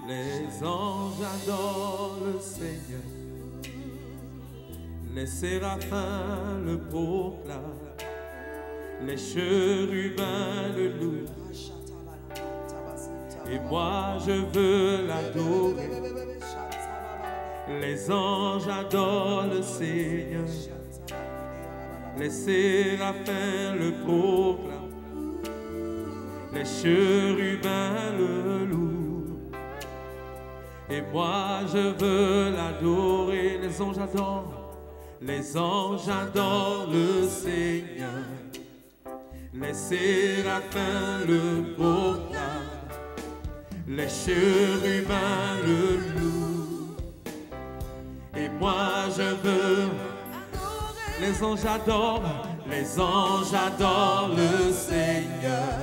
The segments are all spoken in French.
Les anges adorent le Seigneur, les séraphins le proclament, les chérubins le louent, et moi je veux l'adorer. Les anges adorent le Seigneur, les séraphins le proclament, les chérubins le louent, et moi je veux l'adorer. Les anges adorent le Seigneur, les séraphins le proclament, les chérubins le louent, et moi je veux. Les anges adorent le Seigneur,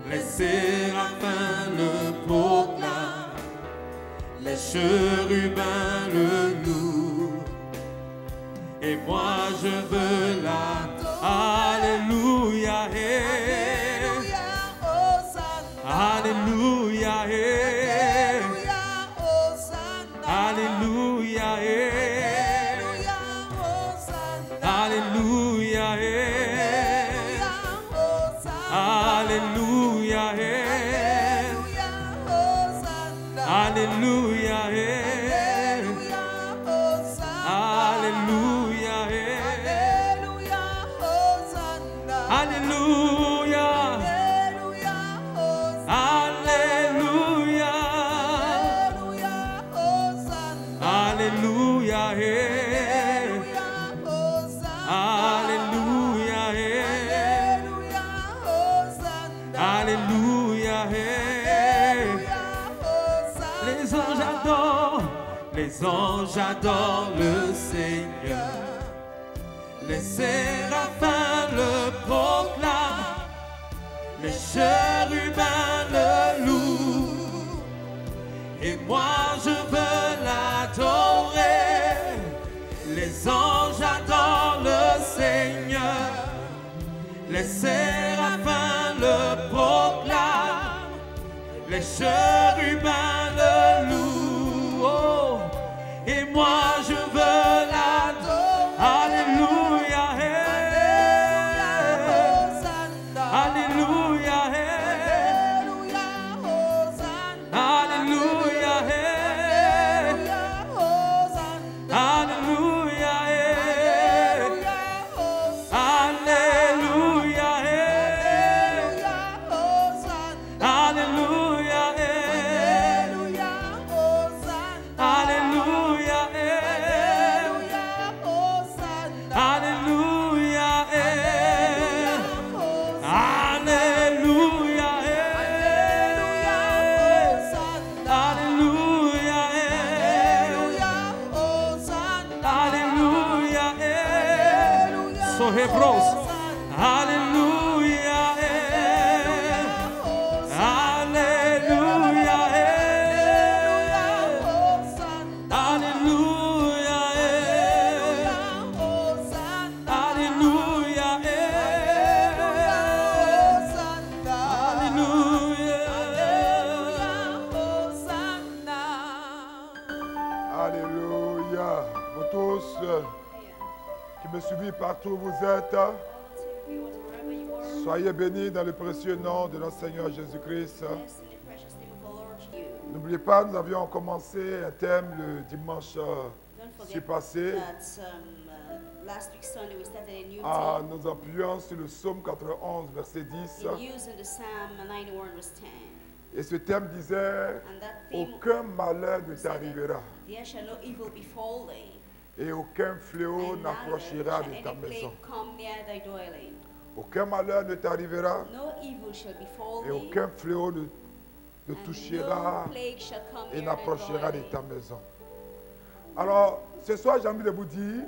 les séraphins le proclament, les chérubins le louent, et moi je veux l'adorer. Alléluia, alléluia, alléluia, alléluia, alléluia, alléluia, alléluia, alléluia, alléluia, les anges adorent le Seigneur, les séraphins le proclament, les chérubins le louent, et moi je veux l'adorer. Les anges adorent le Seigneur, les séraphins le proclament, les chérubins le louent, oh, et moi je veux l'adorer. Alléluia, alléluia, alléluia, alléluia, Hebrews, alléluia, alléluia, alléluia, alléluia, alléluia. Vous tous qui me suivez partout où vous êtes, soyez bénis dans le précieux nom de notre Seigneur Jésus-Christ. N'oubliez pas, nous avions commencé un thème le dimanche qui passé. Nous appuyons sur le psaume 91, verset 10. Et ce thème disait, aucun malheur ne t'arrivera. Et aucun fléau n'approchera de ta maison. Aucun malheur ne t'arrivera. Et aucun fléau ne touchera et n'approchera de ta maison. Alors, ce soir, j'ai envie de vous dire,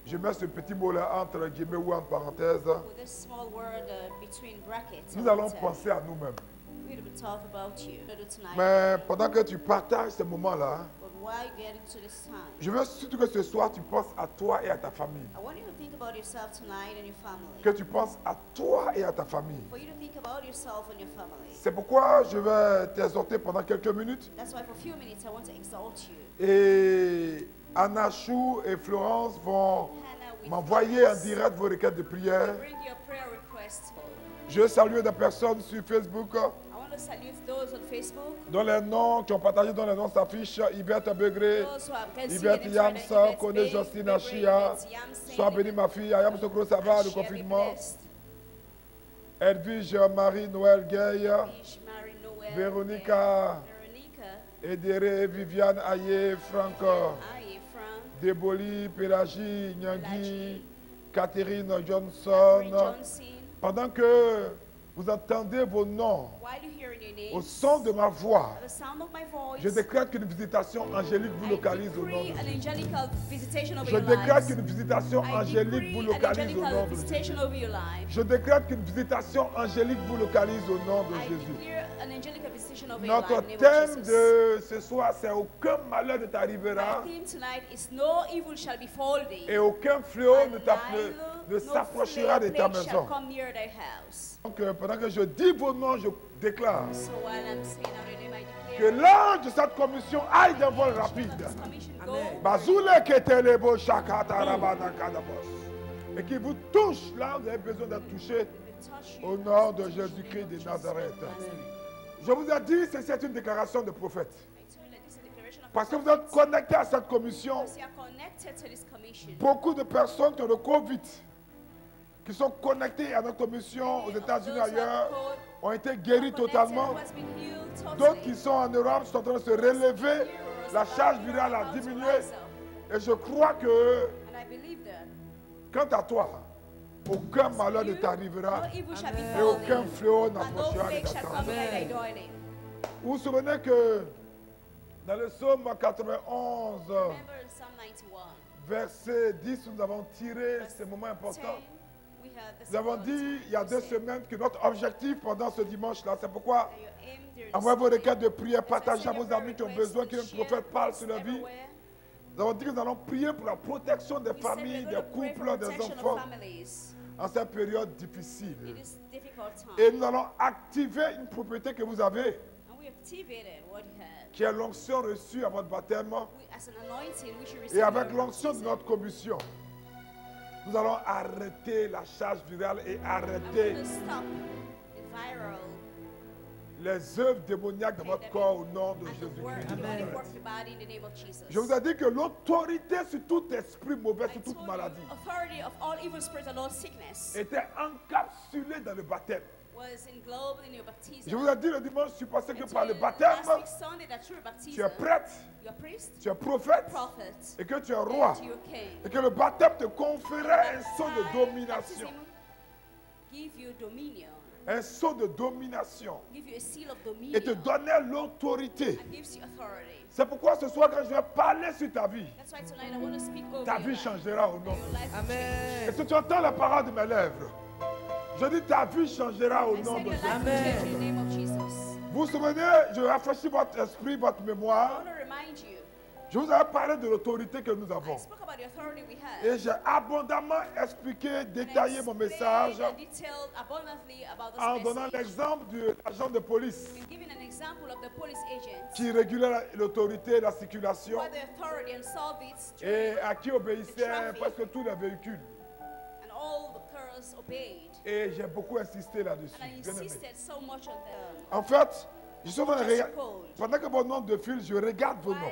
je mets ce petit mot-là entre guillemets ou en parenthèse. Nous allons penser à nous-mêmes. Mais pendant que tu partages ce moment-là, Je veux surtout que ce soir, tu penses à toi et à ta famille. Que tu penses à toi et à ta famille. C'est pourquoi je vais t'exhorter pendant quelques minutes. Et Anachou et Florence vont m'envoyer en direct vos requêtes de prière. Je salue des personnes sur Facebook dont les noms qui ont partagé, dont les noms s'affichent. Yvette Begré, Yvette Yamsa, Kone Justine Achia. Sois bénie ma fille. Ayam Sokro, ça va, le confinement. Edwige Marie-Noël Gay. Véronica Edere, Viviane Aye, Franck. Déboli, Pélagie, Nyangui, Catherine Johnson. Pendant que vous entendez vos noms au son de ma voix, je déclare qu'une visitation angélique vous localise au nom de Jésus. Je déclare qu'une visitation angélique vous localise au nom de Jésus. Je déclare qu'une visitation angélique vous localise au nom de Jésus. Notre thème de ce soir, c'est aucun malheur ne t'arrivera et aucun fléau ne s'approchera de ta maison. Donc pendant que je dis vos noms, je déclare que l'ange de cette commission aille d'un vol rapide. Et qu'il vous touche là où vous avez besoin d'être touché au nom de Jésus-Christ de Nazareth. Je vous ai dit, c'est une déclaration de prophète. Parce que vous êtes connectés à cette commission. Beaucoup de personnes qui ont le Covid, qui sont connectées à notre commission aux États-Unis ailleurs, ont été guéries totalement. D'autres qui sont en Europe sont en train de se relever. La charge virale a diminué. Et je crois que, quant à toi, aucun malheur ne t'arrivera et aucun fléau n'approchera de ta maison. Vous vous souvenez que dans le psaume 91, verset 10, nous avons tiré ce moment important. Nous avons dit il y a 2 semaines que notre objectif pendant ce dimanche-là, c'est pourquoi envoyez vos requêtes de prière, partagez à vos amis qui ont besoin qu'un prophète parle sur leur vie. Nous avons dit que nous allons prier pour la protection des familles, des couples, des enfants en cette période difficile. Et nous allons activer une propriété que vous avez, qui est l'onction reçue à votre baptême. Et avec l'onction de notre commission, nous allons arrêter la charge virale et arrêter les œuvres démoniaques de votre corps au nom de Jésus-Christ. Je vous ai dit que l'autorité sur tout esprit mauvais, sur toute maladie, était encapsulée dans le baptême. Je vous ai dit le dimanche, je suis passé que par le baptême, tu es prêtre, tu es prophète, et que tu es roi, et que le baptême te conférait un sceau de domination. Un sceau de domination et te donnait l'autorité. C'est pourquoi ce soir, quand je vais parler sur ta vie, ta vie changera au nom de Jésus. Amen. Et si tu entends la parole de mes lèvres, je dis ta vie changera au nom de Jésus. Amen. Vous vous souvenez, je rafraîchis votre esprit, votre mémoire. Je vous avais parlé de l'autorité que nous avons. Et j'ai abondamment expliqué, détaillé mon message en donnant l'exemple de l'agent de police qui régulait l'autorité et la circulation et à qui obéissaient presque tous les véhicules. Et j'ai beaucoup insisté là-dessus. En fait, je suis en train de regarder. Pendant que vos noms défilent, je regarde vos noms.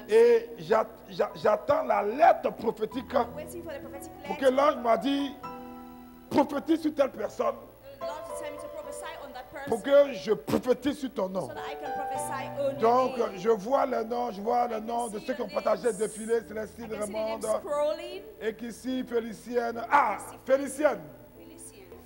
Et j'attends la lettre prophétique pour que l'ange m'a dit prophétise sur telle personne. Pour que je prophétise sur ton nom. Donc, je vois le nom de ceux qui ont partagé le défilé. Célestine Raymond. Et qu'ici, Félicienne. Ah, Félicienne.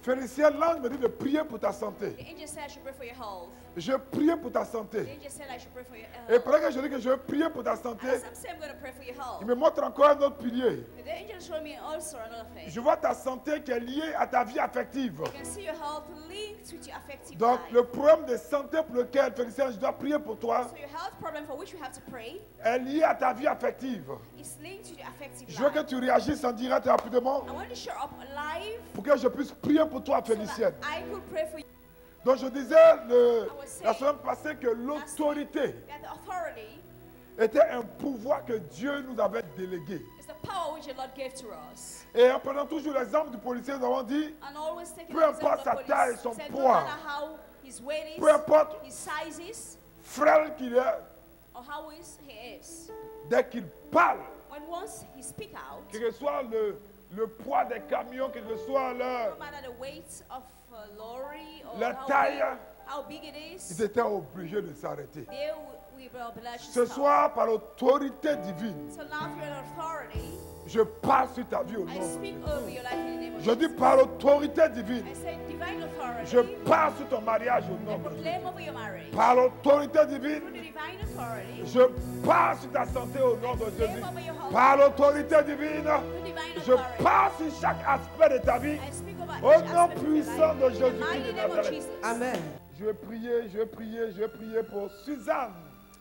Félicien, l'ange me dit de prier pour ta santé. The angel said I should pray for your health. Je prie pour ta The santé. angel said I should pray for your Et health. pendant que je dis que je veux prier pour ta santé, As I'm saying I'm going to pray for your health, il me montre encore un autre pilier. the angel showed me also another thing. Je vois ta santé qui est liée à ta vie affective. You can see your health linked with your affective Donc, life. le problème de santé pour lequel, Félicien, je dois prier pour toi, So your health problem for which you have to pray est lié à ta vie affective. is linked to your affective Je veux que life. tu réagisses en direct rapidement I want to show up live pour que je puisse prier pour toi, so Félicien. that I could pray for you. Donc, je disais la semaine passée que l'autorité That the authority était un pouvoir que Dieu nous avait délégué. is the power which the Lord gave to us. Et en prenant toujours l'exemple du policier, nous avons dit, And always taking peu the example importe of sa police, taille, son said, poids, no matter how his weight is, peu importe his size is, frêle qu'il est, or how he is, dès qu'il parle, when once he speak out, quel que soit le poids des camions, quel que soit no matter the weight of a lorry or la taille, how big it ils is, étaient obligés de s'arrêter. they we were obliged Ce to stop. soir, par l'autorité divine, So now if you're an authority, je parle sur ta vie au nom I de speak Jésus. over your life in the name of Je dis Jesus. par l'autorité divine, I say divine authority. je parle sur ton mariage au I nom de Jésus. proclaim over your marriage. Par l'autorité Through divine, the divine authority. je parle sur ta santé au nom de Jésus. Proclaim over your health. Par l'autorité divine, Through divine je authority. parle sur chaque aspect de ta vie. I speak over Au each nom aspect of your puissant life. de In the Jésus-Christ mighty de name of Nazareth. Jesus. Amen. Je vais prier pour Suzanne.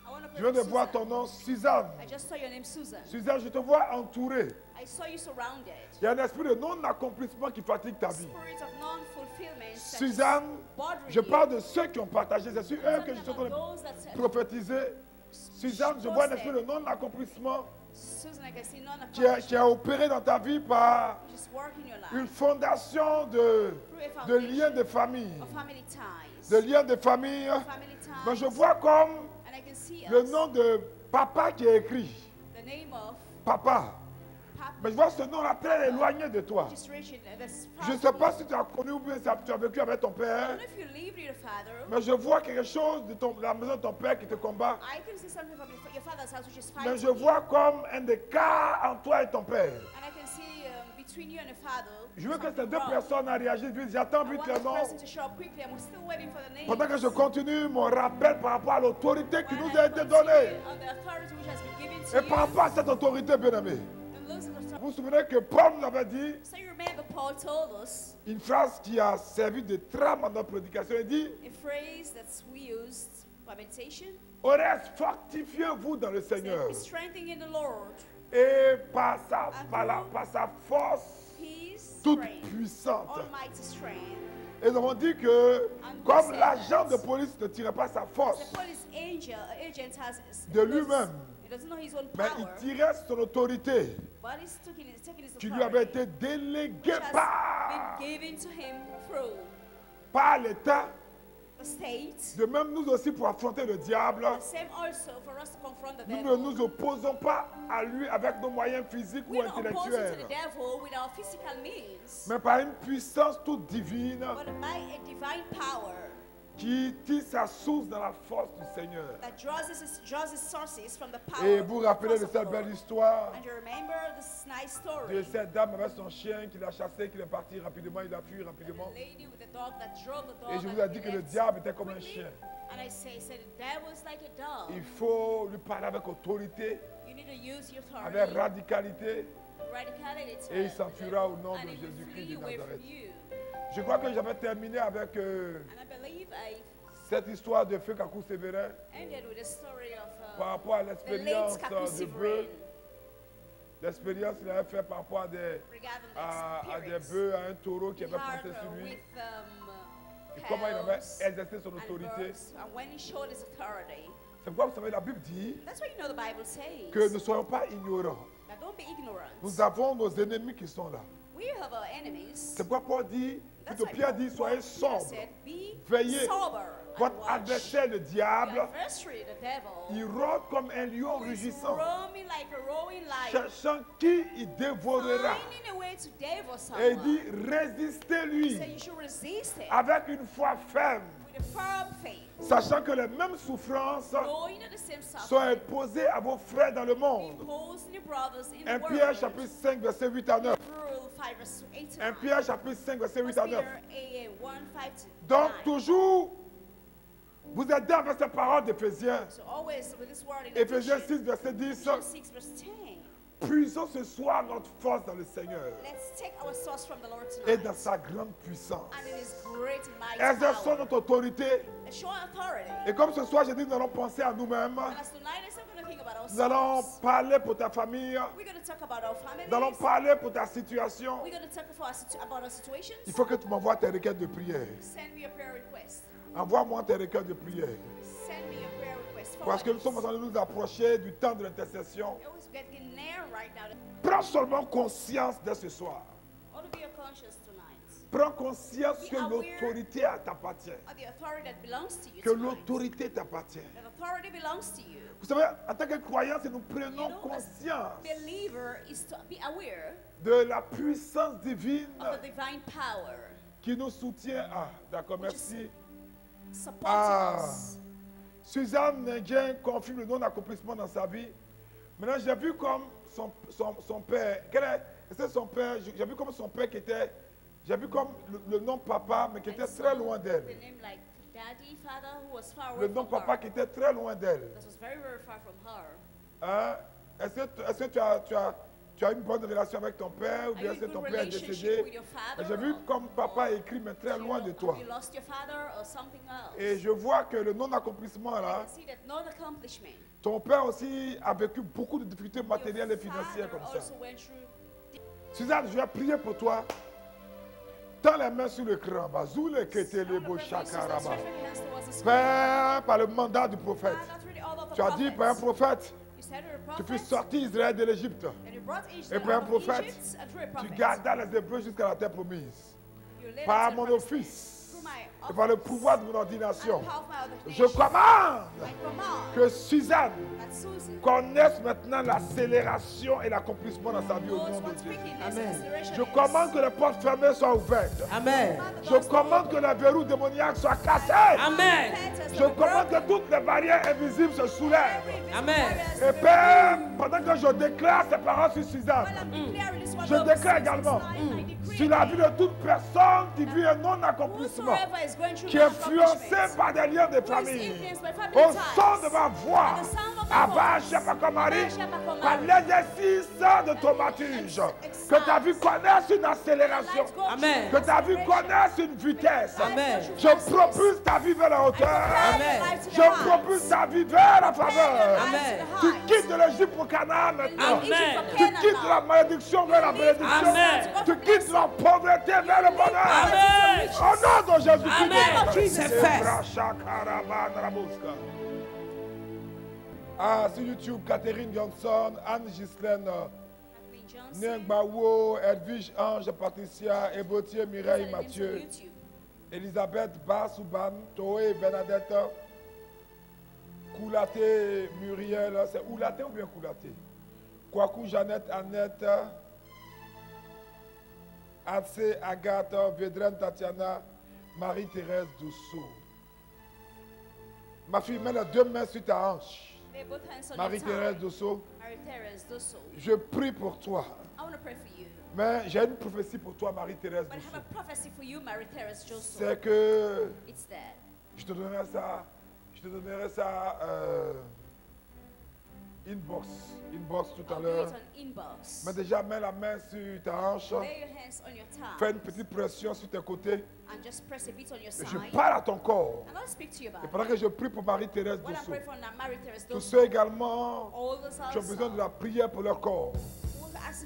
I want to Je pray viens for de voir Susan. ton nom, Suzanne. I just saw your name, Susan. Suzanne, je te vois entourée. I saw you surrounded. Il y a un esprit de non-accomplissement qui fatigue ta vie. Spirit of non-fulfillment. that Suzanne, is bothering je you. parle de ceux qui ont partagé. C'est sur eux I'm que je talking suis en train about de those that said- prophétiser. Suzanne, je vois un esprit de non-accomplissement Susan, I can see none of qui a opéré dans ta vie par which is working in your life. une fondation de liens de famille. Of family ties. De liens de famille. Family ties. Mais je vois comme And I can see le us, nom de papa qui est écrit. the name of Papa. Papa, Mais je vois ce nom-là très éloigné de toi. which is rich in Je ne sais pas si tu as connu ou bien si tu as vécu avec ton I père. don't know if you lived with your father. Mais je vois quelque chose de la maison de ton père qui te combat. I can see something from your father's house which is Mais fighting je you. vois comme un écart entre toi et ton père. And I can see between you and your father. Je veux que ces something deux wrong. personnes réagissent vite. J'attends I vite want les this noms. person to show up quickly. I'm still waiting for the name. Pendant que je continue mon rappel par rapport à l'autorité qui While nous I a été continue donnée. on the authority which has been given to Et par you, rapport à cette autorité, bien-aimée, and losing the authority. vous vous souvenez que Paul nous avait dit So you remember Paul told us une phrase qui a servi de trame à notre prédication. Il dit, a phrase that we used for meditation. au reste, fortifiez-vous dans le Said, Seigneur. be strengthened in the Lord. Et par sa force Peace, toute strength, puissante. almighty strength. Et nous avons dit que And comme we say l'agent that de police ne tirait pas sa The force police agent has de lui-même, he doesn't know his own mais power, il tirait son autorité but he's taking his qui lui avait authority, été déléguée which has par been given to him through l'État. the state. De même, nous aussi, pour affronter le diable, The same also for us to confront the nous ne devil. nous opposons pas à lui avec nos moyens physiques ou We're not opposing to intellectuels, the devil with our physical means, mais par une puissance toute divine but by a divine power qui tire sa source dans la force du Seigneur. that draws its sources from the power. Et vous vous rappelez force de of cette the belle Lord. histoire And you remember this nice de story. cette dame avec son chien qui l'a chassé, qui est parti rapidement, il a fui The rapidement. lady with the dog that drove the dog. Et je vous and ai dit he que le left diable était comme un quickly. chien. And I said the devil is like a dog. Il faut lui parler avec autorité, You need to use your avec authority, radicalité. radicality, Et il s'enfuira au nom and de he will Jésus-Christ flee de away Nazareth. from you. Je crois que j'avais terminé avec And I believe I cette histoire de Feu Kakou Sévérin ended with a story of par rapport à the late l'expérience Kaku de Severin bœuf, l'expérience qu'il avait fait par rapport regarding à the des experience bœufs, à un taureau qui he avait had monté sur lui, with et comment il avait cows exercé son and autorité. birds, and when he showed his authority. C'est pourquoi vous savez, la Bible dit That's why you know the Bible says que ne soyons pas ignorants. that don't be ignorant. Nous avons nos ennemis qui sont là. We have our enemies. C'est pourquoi Paul dit, That's plutôt why Pierre dit, soyez Peter sobres. said, be Veillez. sober Votre and watch. adversaire, le The diable, adversary, the devil, il rôde comme un lion is rugissant, roaming like a roaring lion, cherchant qui il dévorera. finding a way to devour Et il someone. dit, résistez-lui So you should resist him avec une foi ferme, with a firm faith, sachant que les mêmes souffrances knowing that the same sont suffering imposées à vos frères dans le monde. imposed on your brothers in 1 the Pierre world. chapitre 5, verset 8 à 9. Rule 5, verse 8 to 1 9. Pierre chapitre 5, verset 8 à 9. Peter 1, 5 to Donc 9. toujours, vous aidez avec cette parole d'Éphésiens. So always with this word in Éphésiens 6, Ephesians verset 10. 6, verse 10. Puissons ce soir notre force dans le Seigneur Let's take our source from the Lord et tonight. dans sa grande puissance. And in His great and mighty Exerçons power. notre autorité. And show authority. Et comme ce soir, j'ai dit, nous allons penser à nous-mêmes. And as tonight is not going to think about Nous allons ourselves. parler pour ta famille. We're going to talk about our Nous allons families. parler pour ta situation. We're going to talk about our situations. Il faut que tu m'envoies tes requêtes de prière. Send me your prayer request. Envoie-moi tes requêtes de prière. Send me your prayer request. Parce que nous sommes en train de nous approcher du temps de l'intercession. It was getting near right now. Prends seulement conscience dès ce soir. All to be conscious tonight. Prends conscience Be que aware. l'autorité t'appartient. Of the authority that belongs to you Que tonight. l'autorité t'appartient. That authority belongs to you. Vous savez, en tant que croyants, si nous prenons You know, conscience Believer is to be aware de la puissance divine of the divine power qui nous soutient. Ah, d'accord, Which is- merci. supporting Ah. us. Suzanne Ndjen confirme le non-accomplissement dans sa vie. Maintenant, j'ai vu comme son père, c'est son père, j'ai vu comme son père qui était, j'ai vu comme le nom papa, mais qui était très loin d'elle. The name like daddy, father, who was far Le away nom from papa her. qui était très loin d'elle. That was very, very far from her. Hein? Est-ce que tu as une bonne relation avec ton père ou bien Are you est-ce que in ton good père est relationship décédé? with your father? J'ai vu comme papa écrit, mais très You loin know, de toi. have you lost your father or something else? Et je vois que le non-accomplissement I là, can see that non-accomplishment. ton père aussi a vécu beaucoup de difficultés Your matérielles et financières father comme ça. also went through. Suzanne, je vais prier pour toi. Tends les mains sur le cran. Bazoule I ketele wanna bo pray for you, sister. shakaraba. Stretch your hands towards the Spirit. Père, par le mandat du prophète. Father, through the order of the Tu as dit, par un prophets. prophète, You said you're a tu prophet, fus sorti Israël de l'Égypte. and you brought Et Israel par un out of prophète, Egypt, and through a tu prophet, gardas les Hébreux jusqu'à la terre promise. you led us Par to mon the promised land. office Through my et par le office pouvoir de mon and the ordination, power of my je ordination, commande I command que Suzanne that Susan connaisse maintenant l'accélération et l'accomplissement dans sa vie au knows nom de what Jésus. quickness Amen. and acceleration Je is. commande que les portes fermées soient ouvertes. Amen. Je commande que les verrous démoniaques soient cassés. Amen. Je commande que toutes les barrières invisibles se soulèvent. Amen. Et Père, pendant que je déclare ces paroles sur Suzanne, je déclare également sur la vie de toute personne qui vit un non-accomplissement, qui est influencé par des liens de famille, au son de ma voix, Abba Pakomari, par l'exercice de ton baptême, que ta vie connaisse une accélération, Amen. que ta vie connaisse une vitesse. Amen. Je propulse ta vie vers la hauteur. Amen. Je propulse ta vie vers la faveur. Amen. Tu quittes l'Égypte pour Canaan maintenant. Amen. Tu quittes la malédiction vers la bénédiction. Amen. Tu quittes la pauvreté vers le bonheur. Amen. Au nom de Jésus-Christ. Amen. C'est fait. Ah, sur YouTube, Catherine Johnson, Anne-Gislaine Kathleen Johnson. Nengbawo, Edwige Ange, Patricia, Ebotier, Mireille, These are the names on Mathieu, YouTube. Elisabeth Bassouban, Toé, Bernadette, Koulaté, Muriel, c'est Oulaté ou bien Koulaté? Kwaku, Jeannette, Annette, Atse, Agathe, Védrine, Tatiana, Marie-Thérèse Doussou. Ma fille, mets les deux mains sur ta hanche. Lay both hands on your Marie-Thérèse thigh. Doussou, Marie-Thérèse Dosso. je prie pour toi. I want to pray for you. Mais j'ai une prophétie pour toi, Marie-Thérèse But I have Doussou. a prophecy for you, Marie-Thérèse Dosso. C'est que It's that. je te donnerai ça inbox tout à I'll do l'heure. it on inbox. Mais déjà, mets la main sur ta hanche. Lay your hands on your Fais thigh une petite pression sur tes côtés. and just press a bit on your Et side. je parle à ton corps. And I'll speak to you Et about pendant it. que je prie pour Marie-Thérèse When I Doussou, pray for Marie-Thérèse tous Dosso, ceux également all those qui ont besoin de la prière pour leur corps.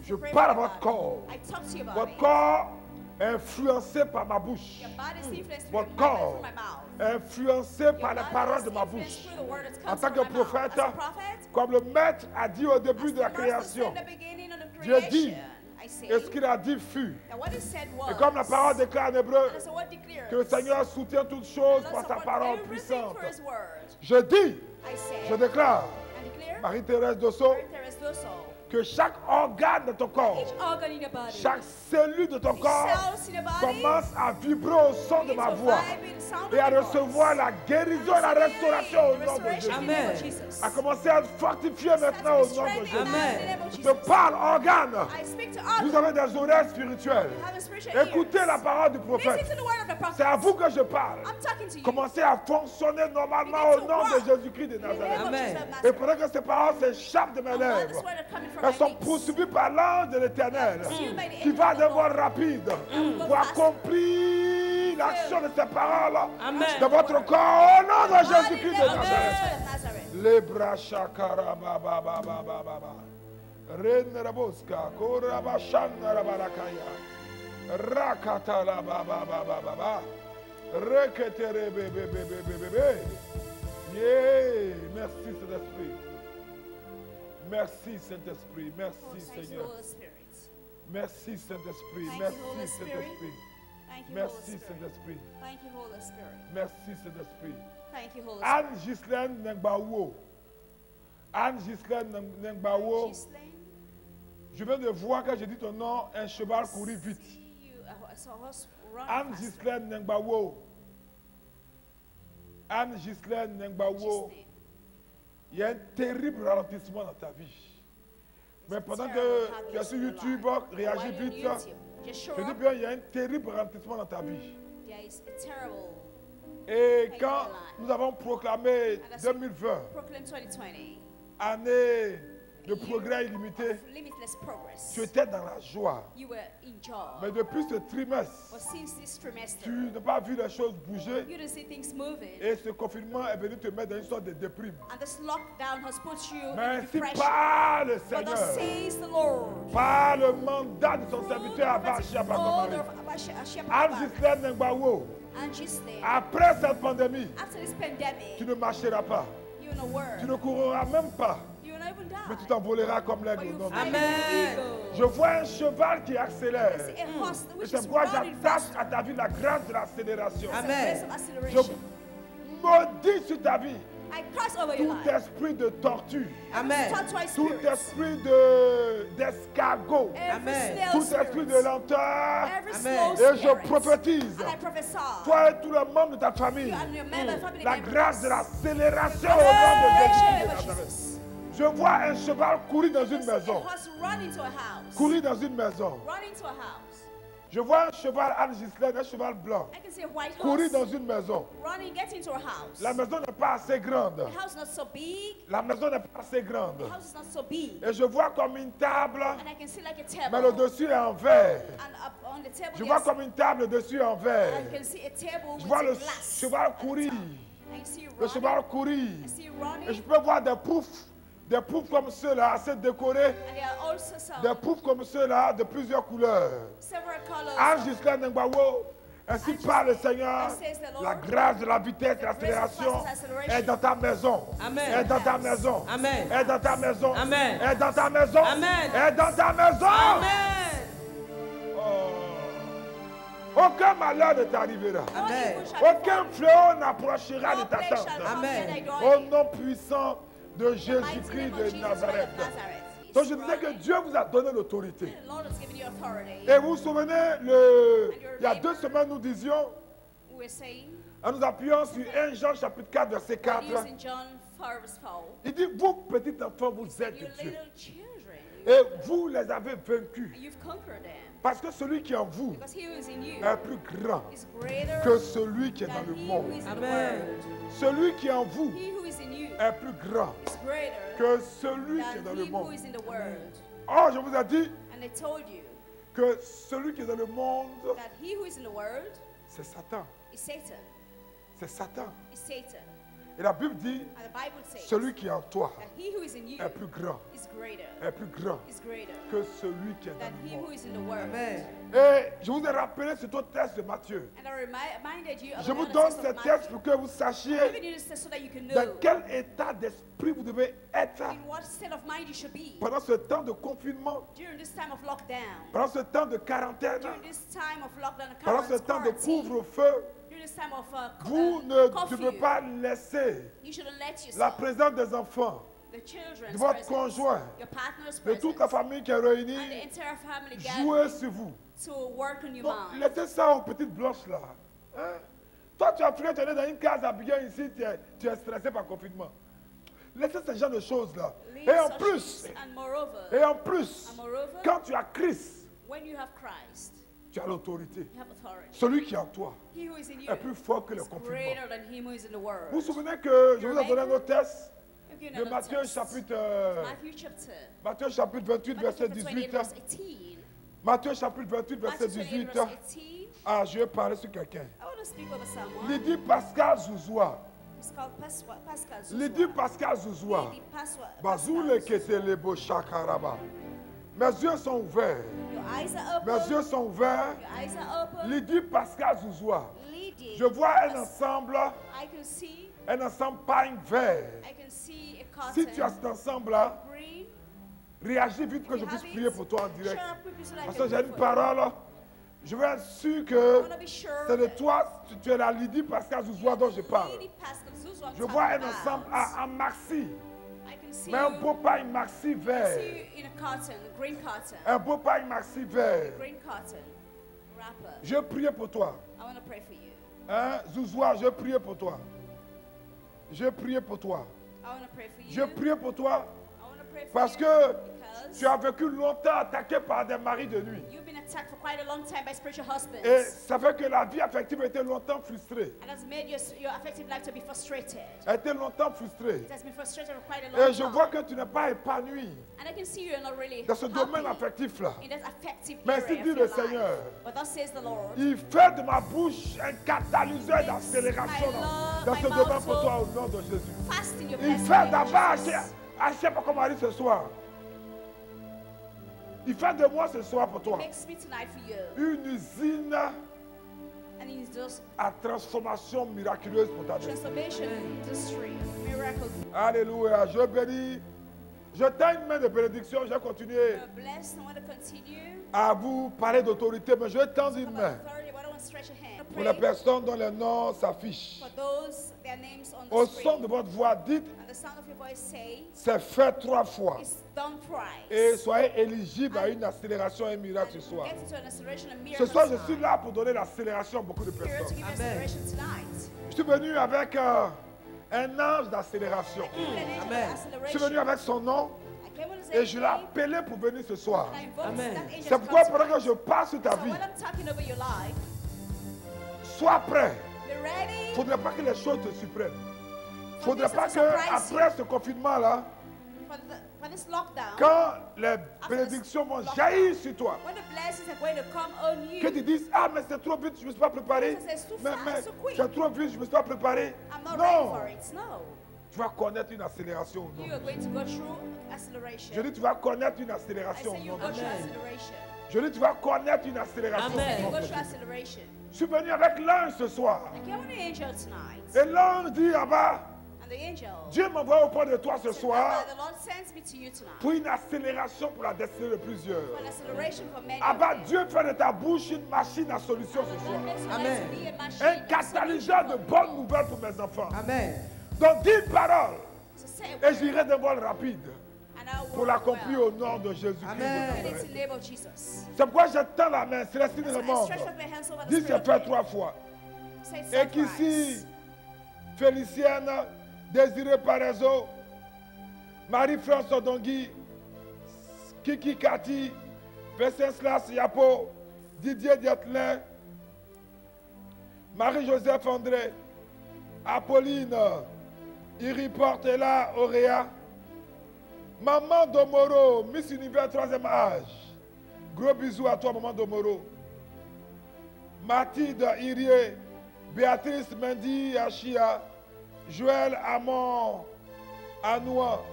Je Je parle à votre corps. I talk to you about Votre it. corps est influencé par ma bouche. Your body is influenced Votre through corps my mouth. est influencé Your par les body paroles is de ma influenced bouche. through the word that En comes tant from que my mouth. prophète, As a prophet, comme le maître a dit au début as de la the master création, said in the beginning of the Dieu dit, creation, I say, et ce qu'il a dit fut. that what he said was, Et comme la parole déclare en hébreu, and as the word declares, que le Seigneur soutient toutes choses and par also sa what parole everything puissante. for his word, Je dis, I say, je déclare, and declare, Marie-Thérèse Dosso, Marie-Thérèse Dosso, Que chaque organe de ton corps, each organ in your body, chaque cellule de ton each corps cells in your body, commence à vibrer au son de begin ma to voix vibe in the sound et à of your recevoir voice. la guérison et la restauration au nom de Restoration Jésus. in the name of Amen. Jesus. À commencer à être fortifié maintenant au nom de Jésus. Amen. Je te parle, organe. I speak to Vous organs. avez des oreilles spirituelles. Have a spiritual Écoutez ears. la parole du Listen prophète. to the word of the prophet. C'est à vous que je parle. I'm talking to you. Commencez à fonctionner normalement au nom de Jésus-Christ de In the name Nazareth. of Amen. Jesus of Et Nazareth. pendant que ces paroles s'échappent de mes And while lèvres, this word are coming from elles my sont lips, poursuivies par l'ange de l'Éternel pursued by the qui angel va of the devoir Lord. rapide go pour fast. accomplir l'action de ces paroles Amen. dans votre corps au nom de Body Jésus-Christ de level Nazareth. Jesus of Nazareth. Les bras chakara ba ba ba ba ba ba ba. Reneraboska koraba shanara barakaya. Rakata la ba ba ba ba ba ba. Reketere be be be be be be be. Yeah, merci Saint-Esprit. Merci Saint-Esprit. Oh, Merci thank you, Seigneur. Holy Spirit. Merci Saint-Esprit. Thank you, Merci Holy Spirit. Saint-Esprit. Thank you, Holy Merci Spirit. Saint-Esprit. Thank you, Holy Spirit. Merci Saint-Esprit. Thank you, Holy Spirit. Anne Ghislaine Nengbawo. Anne Ghislaine Nengbawo. Ghislaine, Je viens de voir quand j'ai dit ton nom, un cheval courir vite. see you, I saw a horse run Anne faster. Ghislaine Nengbawo. Anne Ghislaine Nengbawo. Ghislaine. Il y a un terrible ralentissement dans ta vie. Mais pendant que tu es sur YouTube, réagis While you're on vite. YouTube, just show Je dis up. bien, il y a un terrible ralentissement dans ta vie. There is a terrible Et quand nous avons proclamé 2020, Proclaim 2020. année de progrès illimité, Of limitless progress. tu étais dans la joie. You were in joy. Mais depuis ce trimestre, But since this trimester, tu n'as pas vu les choses bouger you don't see things moving. et ce confinement est venu te mettre dans une sorte de déprime. And this lockdown has put you Mais in ainsi depression. par le But Seigneur, thus says the Lord. par le mandat de son serviteur Abachi Abakamari, Anne Ghislaine Ngbawo, And Ghislaine, après cette pandémie, after this pandemic, tu ne marcheras pas, you know word. tu ne courras même pas, You will not even mais tu die. t'envoleras comme l'aigle But au you nom de fly Jésus. like an Amen. eagle. Je vois un cheval qui accélère. See a horse Et which c'est is pourquoi running j'attache fast. à ta vie la grâce de l'accélération. It's a Amen. grace of Je acceleration. maudis sur ta vie I curse over your tout life. esprit de tortue, Amen. Tortoise tout spirits. esprit d'escargot, Every Amen. snail tout spirit. esprit de lenteur. Every Amen. slow Et je spirit. prophétise, And I prophesy. toi et tous les membres de ta famille, You and your member family la members. grâce de l'accélération au nom de Acceleration Jésus de of Nazareth. Jesus. Je vois un cheval courir dans une You see a maison. horse run into a house. Courir dans une maison. Run into a house. Je vois un cheval Anne Ghislaine, un cheval blanc. I can see a white Courir horse dans une maison. running, get into a house. La maison n'est pas assez grande. The house is not so big. La maison n'est pas assez grande. The house is not so big. Et je vois comme une table, And I can see like a table. mais le dessus est en verre. And up on the table Je vois there's, comme une table, le dessus est en verre. I can see a table Je with vois a le glass. cheval courir. I can see you Le running. cheval courir. I see you running. Et je peux voir des poufs comme ceux-là, assez décorés. And there are also some Des poufs comme ceux-là, de plusieurs couleurs. several colors. Anne Ghislaine Ngbawo, ainsi parle le Seigneur, la grâce de la vitesse de l'accélération est dans ta maison. Amen. Est dans ta maison. Amen. Est dans ta maison. Amen. Est dans ta maison. Amen. Est dans ta maison. Amen. Oh. Aucun malheur ne t'arrivera. No Amen. evil shall befall Aucun you. fléau n'approchera de No ta plague tente. shall come Amen. near thy Au dwelling. nom puissant de The mighty Jésus-Christ name of de Jesus Christ Nazareth. of Nazareth. He's Donc je disais que running. Dieu vous a donné l'autorité. The Lord has given you authority. Et vous vous souvenez, il y a 2 semaines, nous disions, We're saying, en nous appuyant sur 1 Jean chapitre 4, verset 4, using John 4 verse 4. il dit, vous petits enfants, vous êtes You Dieu. little children, Et vous les avez vaincus. and you've conquered them. Parce que celui qui est en vous Because he who is in you est plus grand is greater que celui qui est dans than le he monde. who is in the Amen. world. Celui qui est en vous He who is in you est plus grand is greater que celui qui est dans than le he who monde. is in the world. Or, je vous ai dit And I told you que celui qui est dans le monde, that he who is in the world c'est Satan. is Satan. C'est Satan. Is Satan. Et la Bible dit, And the Bible says celui qui est en toi that he who is in you est plus grand, is greater. est plus grand Is greater que celui qui est than dans he le who monde. is in the world. Amen. Et je vous ai rappelé ce texte de Matthieu. And I reminded you of Je vous another donne text ce of texte Matthew. pour que vous sachiez I'm giving you this text so that you can dans know quel état d'esprit vous devez être in what state of mind you should be pendant ce temps de confinement, during this time of lockdown, pendant ce temps de quarantaine, during this time of lockdown and pendant ce temps de quarantine, couvre-feu. during this time of Vous ne curfew. devez pas laisser You shouldn't let la yourself, présence des enfants, the children's de votre presence, conjoint, your partner's de toute la presence, famille qui est and the réunie, entire family jouer gathering sur vous. to work on your Donc, mind. laissez ça aux petites blanches là. Hein? Toi, tu as pris, tu es dans une case à Biguin ici, tu es stressé par le confinement. Laissez ce genre de choses là. Leave Et en such plus, things, and moreover, quand tu as Christ, when you have Christ, tu as l'autorité. you have authority. Celui qui est en toi He who is in you est plus fort que le is confinement. greater than him who is in the world. Vous vous souvenez que je vous ai donné un autre test I've given de another Matthieu text. chapitre, Matthew chapter 28, verset Matthew chapter 28, 18. verse 18. Matthieu chapitre 28, verset Matthew 28, 18. verse 18. Ah, je vais parler sur quelqu'un. I want to speak over someone. Lydie Pascal Zouzoua. It's called Pascal Zuzwa. Lydie Pascal Zouzoua. Lydie Pascal Bazoule Zuzwa. Ketelebo Shakaraba. Mes yeux sont ouverts. Your eyes are open. Mes yeux sont ouverts. Your eyes are open. Lydie Pascal Zouzoua. Lydie, Je vois un ensemble, I can see pagne vert. I can see a cotton. Si tu as cet ensemble-là, green. réagis vite que If je you puisse have prier it, pour toi en direct. shut up quickly so that I Parce can que j'ai pray une for you. parole. Je veux être sûr I que want to be sure c'est de that toi, tu es la Lydie Pascal Zouzoua dont je parle. Lydie Pascal Zuzwa I'm Je vois un talking ensemble about. en maxi, I can see mais un you. beau pagne maxi I vert. see you in a cotton, green cotton. Un beau pagne maxi vert. Green cotton wrapper. Je prie pour toi. I want to pray for you. Hein, Zouzoua, je prie pour toi. Je prie pour toi. I want to pray for you. Je prie pour toi I want to pray for parce you que because tu as vécu longtemps attaqué par des maris de nuit. you've been attacked for quite a long time by spiritual husbands. Et ça fait que la vie affective a été longtemps frustrée. And has made your affective life to be frustrated. A été longtemps frustrée. It has been frustrated for quite a long Et je time. vois que tu n'es pas épanoui And I can see you're not really dans ce domaine happy affectif-là. in that affective Mais area ainsi of dit your le life. Seigneur. But thus says the Lord. Il fait de ma bouche un catalyseur d'accélération dans ce domaine pour toi au nom de Jésus. Fast in your Il blessing, fait d'abord Jesus. acheter pour qu'on mari ce soir. Il fait de moi ce soir pour toi Makes me tonight for you. une usine And he's just à transformation miraculeuse pour ta vie. transformation industry, miracle. Alléluia. Je bénis. Je tends une main de bénédiction. Je vais continuer You're blessed. I want to continue. à vous parler d'autorité, mais je vais tendre une About main authority, but I don't want to stretch a hand. pour les personnes dont les noms s'affichent. For those, their names on the Au screen. son de votre voix, dites, And the sound of your voice say, c'est fait 3 fois. it's done thrice. Et soyez éligibles à une accélération et un miracle ce soir. Get into an acceleration and Ce miracle soir, je suis tonight. là pour donner l'accélération à beaucoup de Here to personnes. give you Amen. acceleration tonight. Je suis venu avec un ange d'accélération. Give an angel Amen. of Je suis venu acceleration. avec son nom I came with his et je l'ai name, appelé pour venir ce soir. and I invoked Amen. that angel C'est to pourquoi come pendant que tonight. je passe sur ta So vie, when I'm talking over your life, sois prêt. be ready. Il ne faudrait pas que les choses te surprennent. Il ne For faudrait this pas to surprise qu'après ce confinement-là, For this lockdown, quand les bénédictions vont jaillir sur toi, when the blessings are going to come on you, que tu dises, ah mais c'est trop vite, je ne me suis pas préparé. C'est too Mais, fast, mais so quick. c'est trop vite, je ne me suis pas préparé. I'm not ready for Non, it. No. tu vas connaître une accélération au nom You are de going Jésus. to go through acceleration. Je dis, tu vas connaître une I accélération say au you nom go de through Jésus. Amen. acceleration. Je dis, tu vas connaître une accélération Amen. au You nom go de through Jésus. acceleration. Je suis venu avec l'ange ce soir. I came with the angel tonight. Et l'ange dit, Abba, And the angel Dieu m'envoie auprès de toi ce said, soir "Abba, the Lord sends me to you tonight pour une accélération pour la destinée de plusieurs. for an acceleration for many. Abba, of them. Dieu fait de ta bouche une machine à solution And ce the soir. Lord makes your Amen. life to be a machine Un of catalyseur de solution. bonnes nouvelles pour mes enfants. Amen. Donc, dis une parole So say a et word, j'irai d'un vol rapide and I'll pour work l'accomplir well. au nom de Jésus-Christ. Amen. de And it's Nazareth. in the name of Jesus. C'est pourquoi je tends la main, Célestine So I remonte. stretch out my hands over the Dis spirit c'est fait of 3 fois. Say it's Et done qu'ici, thrice. Félicienne, Désiré Parezo, Marie-France Odongui, Kiki Kati, Venceslas Yapo, Didier Dietlin, Marie-Joseph André, Apolline, Iri Portela Auréa, Maman Domoro, Miss Univers 3e âge. Gros bisous à toi, Maman Domoro. Mathilde Irie, Béatrice Mendy Achia, Joël Amon Anoua,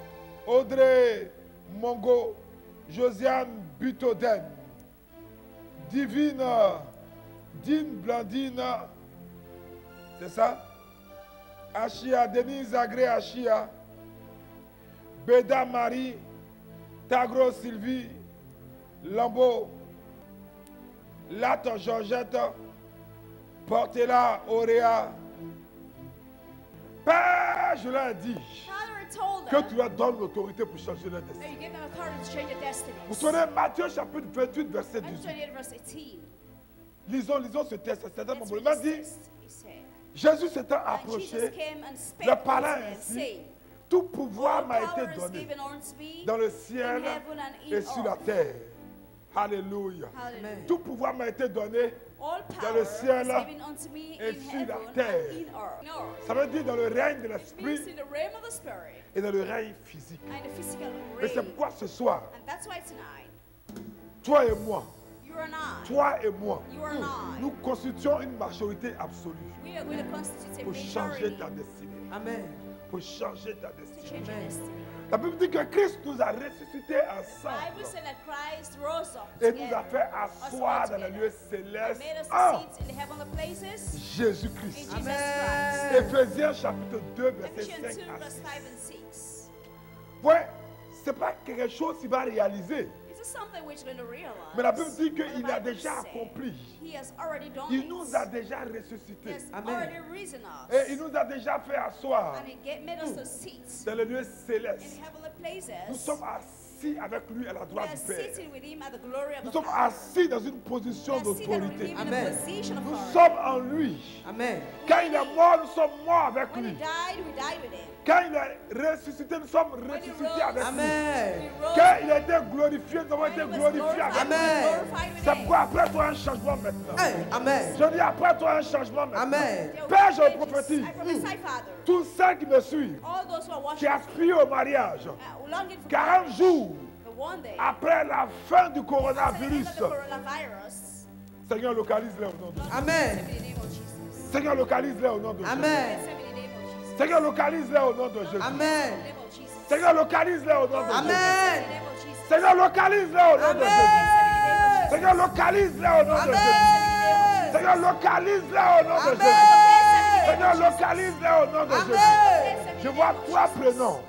Audrey Mongo, Josiane Butoden, Divine, Dine Blandine, c'est ça? Achia, Denise Agré Achia, Beda Marie, Tagro Sylvie, Lambeau, Latte Georgette, Portela Auréa. Père, je l'ai dit, Father, I told que them tu leur donnes l'autorité pour changer leur that destin. you give them authority to change their destinies. Vous savez, Matthieu chapitre 28, verset Matthew 18. 28 verse 18. Lisons ce texte. C'est un Let's moment. Il read m'a this dit, text. He said, Jésus s'étant and Jesus approché, came and spake le unto parlant them, ainsi, saying, tout pouvoir all m'a été power is donné given unto me dans le in ciel heaven and et in sur la earth. terre. Alléluia. Hallelujah. Tout pouvoir m'a été donné. All dans power le is ciel given unto me et in sur la heaven terre. and in earth. Ça veut dire dans le règne de It means l'esprit in the realm of the spirit et dans le règne physique. and the physical Et c'est realm. pourquoi ce soir, And that's why tonight, toi et moi, you and I, toi et moi, you and I, nous constituons une majorité absolue we are going to constitute a pour changer majority ta destinée. Amen. Pour changer ta to destinée. change your Amen. destiny. La Bible dit que Christ nous a ressuscités The Bible ensemble said that Christ rose up et nous a together fait asseoir dans les lieux and célestes made us en to sit in the heavenly places in Jésus-Christ. Jesus Amen. Christ. Éphésiens chapitre 2, verset Ephesians 5 2 à verse 6. 5 and 6. Ouais, c'est pas quelque chose qu'il va réaliser. This is something which we're going to realize. Mais la Bible dit But the qu'il a Bible déjà said accompli. He has already done Il it. nous a déjà He ressuscités. has Amen. already risen us. Et il nous a déjà fait asseoir And he made us to sit dans les lieux in célestes. heavenly places. Nous sommes assis avec lui à la We droite are du Père. sitting with him at the glory of Nous the sommes Father. assis dans une We position are seated with d'autorité. him in Amen. a position of Nous authority. sommes en lui. Amen. Quand il est mort, nous sommes morts avec When he lui. died, we died with him. Quand il est ressuscité, nous sommes ressuscités avec lui. Amen. We rose Quand il a été glorifié, nous avons when été he was glorifiés avec lui. Amen. glorified with C'est him. pourquoi après toi un changement maintenant. Hey, Amen. Je dis après toi un changement maintenant. Amen. There will Père, be je changes. prophétise. I prophesy, Father. Tous ceux qui me suivent, All those who are qui watching, aspirent au mariage, longing for 40 marriage, jours the one day, après la fin du after the end coronavirus, of the coronavirus, Seigneur, localise-les au nom de Jésus. Amen. in the name of Jesus. Seigneur, localise-les au nom de Jésus. Amen. Bless them in the name of Jesus. Seigneur, localise-les au nom de Jésus. In Amen. the name of Jesus. Seigneur, localise-les au nom de Jésus. Amen. In the name of Jesus. Seigneur, localise-les au nom de Jésus. Amen. Seigneur, localise-les au nom de Jésus. Amen. Seigneur, localise-les au nom de Jésus. Amen. Seigneur, localise-les au nom de Jésus. Amen. Je vois trois prénoms.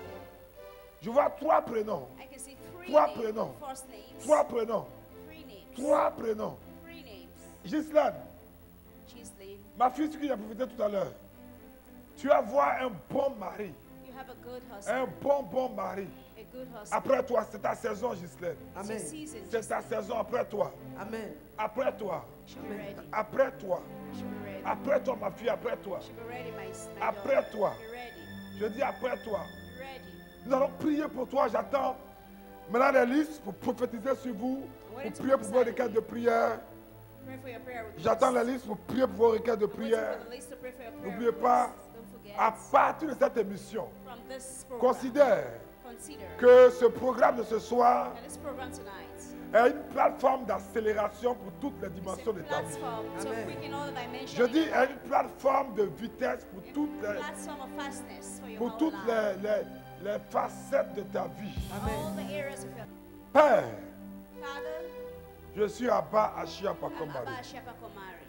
Je vois trois prénoms. I can see Trois prénoms. first names. Trois prénoms. Three names. Trois prénoms. Three names. Gislaine, Giseline, ma fille qui a profité tout à l'heure. Tu vas voir un bon mari. you have a good Un husband. bon mari. A good husband. Après toi, c'est ta saison, Gislaine. It's your Amen. season. C'est ta saison après toi. Amen. Après toi. She'll be ready. Après toi. She'll be ready. Après toi, ma fille, après toi. She'll be ready, my Après daughter. toi. Be ready. Je dis après toi. Be ready. Nous allons prier pour toi. J'attends maintenant les listes pour prophétiser sur vous. Pour prier pour vos requêtes de prière. Pray for your prayer requests. J'attends la liste pour prier pour vos requêtes de I'm waiting prière. for the list to pray for your prayer N'oubliez pas, requests. Don't forget. à partir de cette émission, From this program, considère consider que ce programme de ce soir that this program tonight est une plateforme d'accélération pour toutes les is dimensions a de ta vie. platform to Amen. quicken all the dimensions. Je of dis your est life. une plateforme de vitesse pour A toutes platform of fastness for your pour whole toutes life. les facettes de ta vie. All the areas of your Père, Father. je suis Abba Ashia I'm Pakomari. Abba Shapa Komari.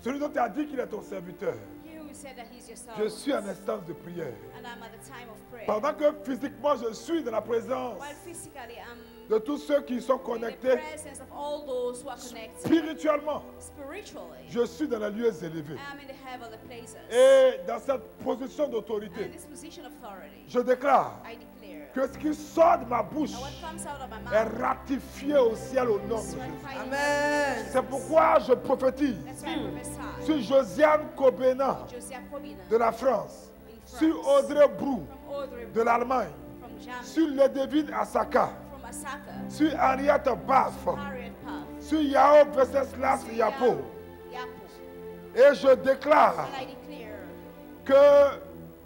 Celui dont tu as dit qu'il est ton serviteur. He who said that he's your Je servant. suis en instance de prière. And I'm at the time of prayer. Pendant que physiquement je suis dans la présence While physically I'm de tous ceux qui sont in the connectés presence of all those who are connected. spirituellement, Spiritually, je suis dans les lieux élevés. I'm in the heavenly places. Et dans cette position And d'autorité, in this position of authority, je déclare I declare que ce qui sort de ma bouche that what comes out of my est mouth ratifié au ciel au nom de is Jésus. ratified in Amen. heaven. C'est pourquoi je prophétise That's why I prophesy. sur Josiane Kobena Josiah Kobina de la France, in France, sur Audrey Brou from Audrey, de l'Allemagne, from Germany, sur Ledevine Asaka, from Asaka, sur Henriette Baff, Harriet Puff, sur Yao Venceslas Yapo. Yapo. Et je déclare And I declare que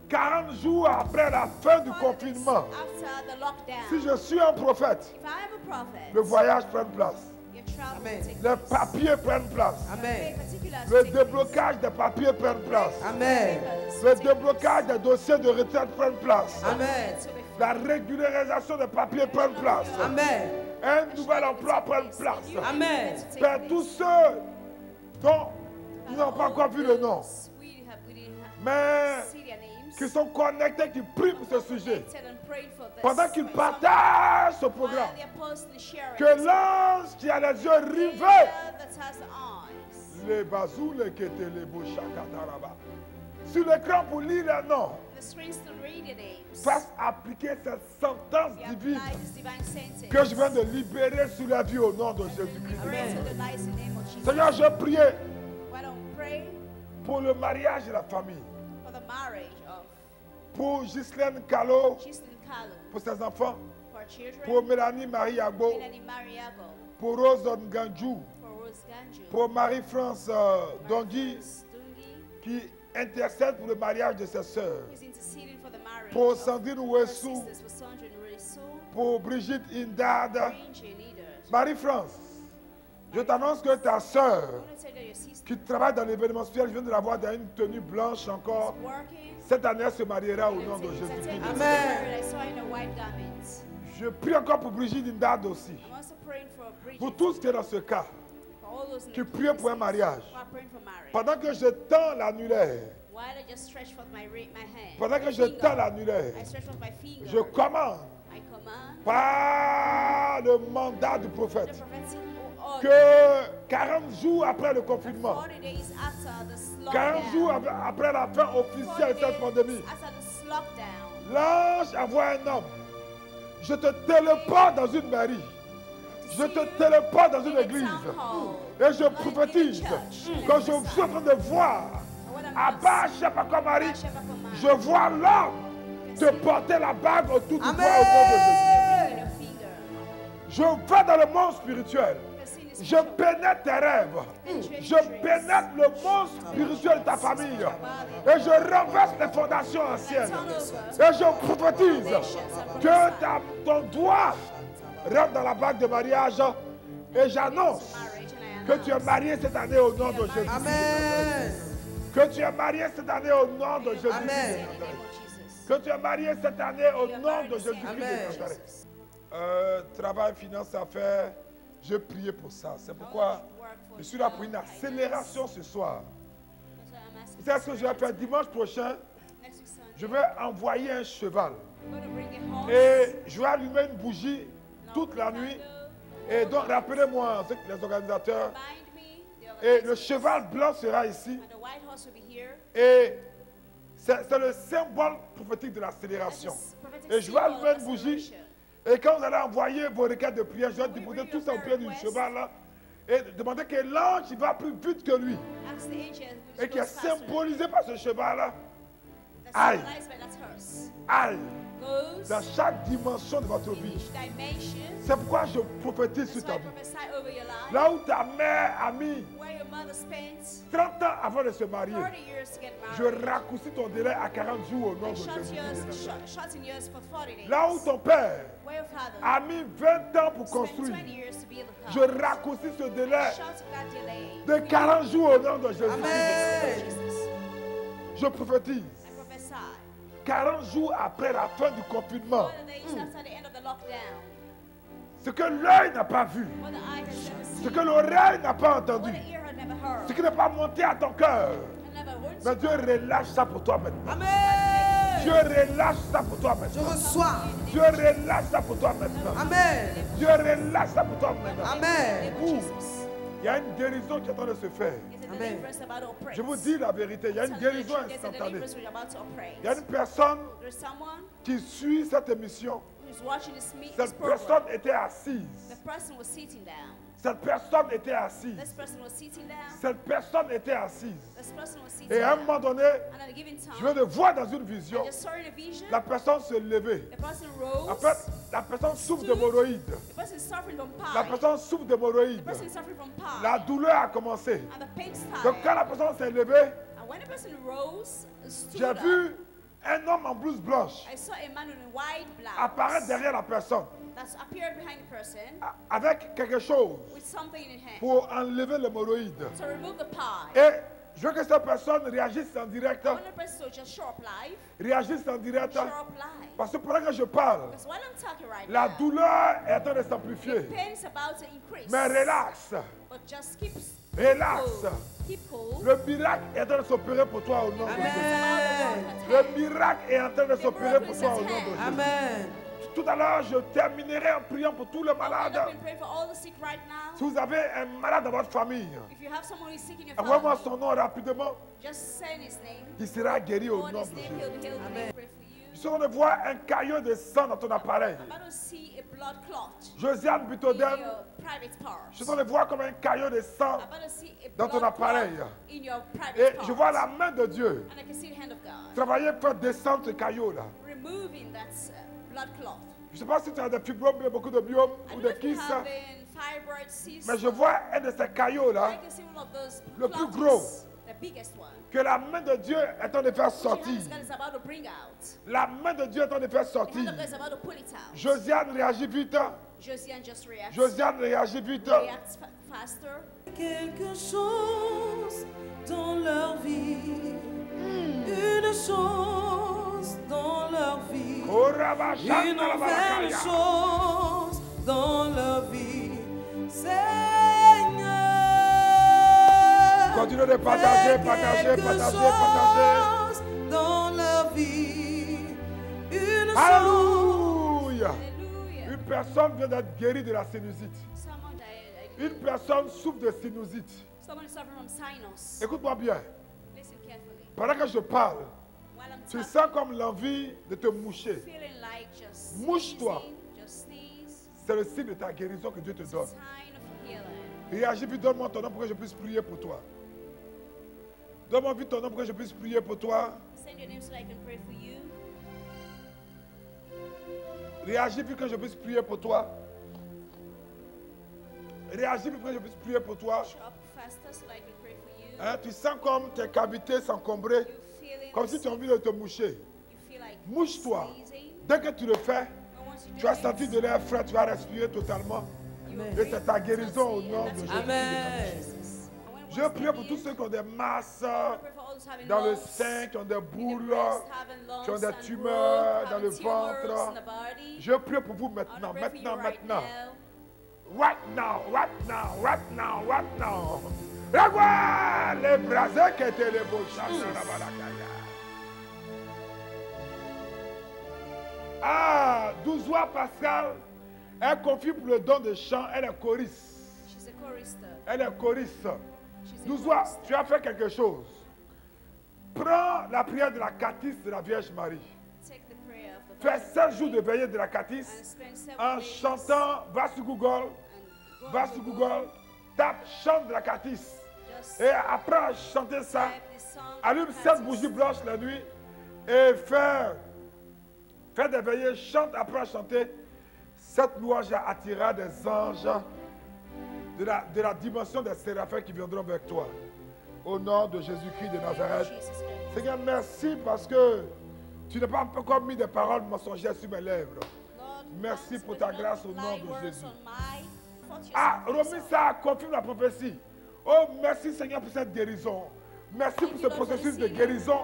40 jours après la fin du confinement, after the lockdown, si je suis un prophète, if I am a prophet, le voyage prend place, your travel Amen. will take les place. papiers prennent place, Amen. Particulars le will take place. déblocage des papiers prend place, Amen. Papers le will take place. déblocage des dossiers de retraite prend place, Amen. To be la régularisation des papiers prend place, Amen. un nouvel emploi prend place. Amen. Père, tous ceux dont nous n'avons pas encore vu le nom, We didn't mais see their names. qui sont connectés, qui prient pour ce sujet, Connected and prayed for this pendant qu'ils question. partagent ce While programme, they're posting, sharing que this, l'ange qui a les yeux rivés, that has the eyes. les bazous, les kétés, les bouchakataraba. sur l'écran pour lire les noms. the screens to read the names. Fasse appliquer cette sentence We divine apply this divine sentence. que je viens de libérer sur la vie au nom de Jésus-Christ. Arrest the lies in the name of Jesus. Seigneur, je prie Why don't pray pour le mariage de la famille. for the marriage of Pour Ghislaine Callot, Tristan Kalu, pour ses enfants. for children, Pour Mélanie Marie Agbo. Melanie Mariago, Pour Rose Nganjou. for Rose Ganju, Pour Marie-France Dongui, Dungi, qui intercède pour le mariage de ses sœurs. who is interceding for the marriage Pour of Sandrine her Ouessou. sisters, for Sandra and Resu, Pour Brigitte Indad. Range and Leaders. Marie-France, je t'annonce que ta I sœur, want to tell you that your sister qui travaille dans l'événementiel, je viens de la voir dans une tenue blanche encore. is working. Cette année, elle se mariera au nom de Jésus-Christ. Amen. I saw in a white garment. Je prie encore pour Brigitte Indad aussi. I'm also praying for Bridget, Pour tous qui sont dans ce cas, for all those in qui the prient pour un places mariage. who are praying for marriage. Pendant que je tends l'annulaire, While I just stretch forth my hand, pendant que my je finger, tends l'annulaire, I stretch forth my finger. je commande I command par le mandat du the prophète prophetic order. que 40 jours après le confinement, 40 days after the 40 jours lockdown, après la fin 40 officielle de cette pandémie, days after this lockdown, l'ange envoie un homme. Je te téléporte dans une mairie. Je te téléporte dans une église. Et je prophétise que je suis en train de voir Abba Shapakomari. Je vois l'homme te porter la bague autour du doigt au nom de Jésus. ring in your finger. Je vais dans le monde spirituel. Je pénètre tes rêves. Je pénètre le monde spirituel de ta famille. Et je renverse les fondations anciennes. Et je prophétise que ton doigt rentre dans la bague de mariage. Et j'annonce que tu es marié cette année au nom de Jésus. Amen. Que tu es marié cette année au nom de Jésus. Amen. Que tu es marié cette année au nom de Jésus-Christ de Nazareth. Travail, finances, affaires. Je priais pour ça. C'est pourquoi je suis là pour une accélération ce soir. Vous savez ce que je vais faire dimanche prochain? Je vais envoyer un cheval. Et je vais allumer une bougie toute la nuit. Et donc, rappelez-moi, les organisateurs. Et le cheval blanc sera ici. Et c'est le symbole prophétique de l'accélération. Et je vais allumer une bougie. Et quand vous allez envoyer vos requêtes de prière, je vais déposer tout ça au pied du cheval là. Et demander que l'ange va plus vite que lui. Et qui est symbolisé par ce cheval là. Aille. Aille. Dans chaque dimension de votre vie. C'est pourquoi je prophétise sur ta vie. Là où ta mère a mis 30 ans avant de se marier, je raccourcis ton délai à 40 jours au nom de Jésus. Là où ton père a mis 20 ans pour construire, je raccourcis ce délai de 40 jours au nom de Jésus. Je prophétise. 40 jours après la fin du confinement, ce que l'œil n'a pas vu, ce que l'oreille n'a pas entendu, ce qui n'est pas monté à ton cœur, mais Dieu relâche ça pour toi maintenant. Amen. Dieu relâche ça pour toi Je maintenant. reçois. Dieu relâche ça pour toi maintenant. Amen. Dieu relâche ça pour toi maintenant. Amen. Il y a une guérison qui est en train de se faire. Amen. Je vous dis la vérité, il y a une guérison instantanée. Il y a une personne qui suit cette émission. Cette personne était assise. Cette personne était assise. Cette personne était assise. Et à un moment donné, je viens de voir dans une vision, la personne se lever. Après, la personne souffre d'hémorroïdes. La personne souffre d'hémorroïdes. La douleur a commencé. Donc quand la personne s'est levée, j'ai vu un homme en blouse blanche apparaître derrière la personne avec quelque chose pour enlever l'hémorroïde. Et je veux que cette personne réagisse en direct. Réagisse en direct. Parce que pendant que je parle, la douleur est en train de s'amplifier. Mais relax. Relax. Le miracle est en train de s'opérer pour toi au nom de Jésus. Le miracle est en train de s'opérer pour toi au nom de Jésus. Amen. Tout à l'heure, je terminerai en priant pour tous les I'll end malades. up in praying for all the sick right now. Si vous avez un malade dans votre famille, If you have someone who is sick in your envoyez-moi family, son nom rapidement. just send his name. Il sera guéri au Go on nom his de name, Jésus. he'll be healed. Amen. We'll pray for you. Si on voit un caillot de sang dans ton appareil, I'm about to see a blood clot Josiane in Butodem, your private parts. je le vois comme un caillot de sang I'm about to see a dans ton blood appareil. clot in your private Et parts. je vois la main de Dieu And I can see the hand of God travailler pour faire descendre ce caillot-là. removing that blood clot. Je ne sais pas si tu as des fibromes, beaucoup de biomes I ou don't know de if you kysts, have fibroid cysts. mais je vois un de ces caillots-là I can see one of those le plus clots, gros. the biggest one. que la main de Dieu est en train de faire Which the hand sortir. of God is about to bring out. La main de Dieu est en train de faire The hand sortir. of God is about to pull it out. Josiane réagit vite. Josiane just reacts. Josiane réagit vite. Reacts faster. Quelque chose dans leur vie, une chose dans leur vie, une nouvelle chose dans leur vie, Seigneur. Continuez de partager, Fais partager, quelque partager, chose dans leur vie, une chose. Alléluia. Hallelujah. Une personne vient d'être guérie de la sinusite. Someone died. Une personne souffre de sinusite. Someone is suffering from sinus. Écoute-moi bien. Listen carefully. Pendant que je parle, While I'm tu talking, sens comme l'envie de te moucher. feeling like just Mouche-toi. sneezing, just sneeze. C'est le signe de ta guérison que Dieu te It's donne. a sign of healing. Réagis vite, donne-moi ton nom pour que je puisse prier pour toi. Donne-moi vite ton nom pour que je puisse prier pour toi. Send your name so that I can pray for you. Réagis vite que je puisse prier pour toi. Réagis vite que je puisse prier pour toi. Show up faster so that I can pray for you. Hein, tu sens comme tes cavités s'encombrer, You feeling comme si tu as envie de te moucher. you feel like Mouche-toi. sneezing. Dès que tu le fais, And once you tu do as it, senti de l'air frais, tu vas respirer totalement. you will Et breathe c'est ta guérison au freely, nom and de that's Jésus. your Amen. Jesus. And when Je once prie they pour leave, tous ceux qui ont des masses I pray for all those having dans le lumps sein, qui ont des in the boules, breast, having qui ont lumps des and tumeurs growth, dans le having tumors ventre. in the body. Je prie pour vous I wanna maintenant, pray for you maintenant, right maintenant. now. Right now, right now, right now, right now. Revois les brasers qui étaient les beaux chants de la Balakaya. Ah, 12 ans Pascal, elle confie pour le don de chant, elle est choriste. She's a chorister. Elle est choriste. She's a 12 ans, chorister. tu as fait quelque chose. Prends la prière de la Catiste de la Vierge Marie. Take the prayer of the Fais Virgin 7 Mary jours de veillée de la and Catiste spend 7 en days chantant. Va sur Google, and go va on sur Google, Google, tape chante de la Catiste. just Et apprends à chanter ça. type this song, Allume practice. 7 bougies blanches la nuit et fais des veillées, chante, apprends à chanter. Cette louange attirera des anges de la dimension des séraphins qui viendront avec toi. Au nom de Jésus-Christ de Nazareth. Jesus Christ. Seigneur, merci parce que tu n'as pas encore mis des paroles mensongères sur mes lèvres. Lord, Merci thanks pour for ta the grâce au not nom lying de words Jésus. on my thought Ah, yourself. Romy, ça confirme la prophétie. Oh, merci Seigneur pour cette guérison. Merci pour ce processus de guérison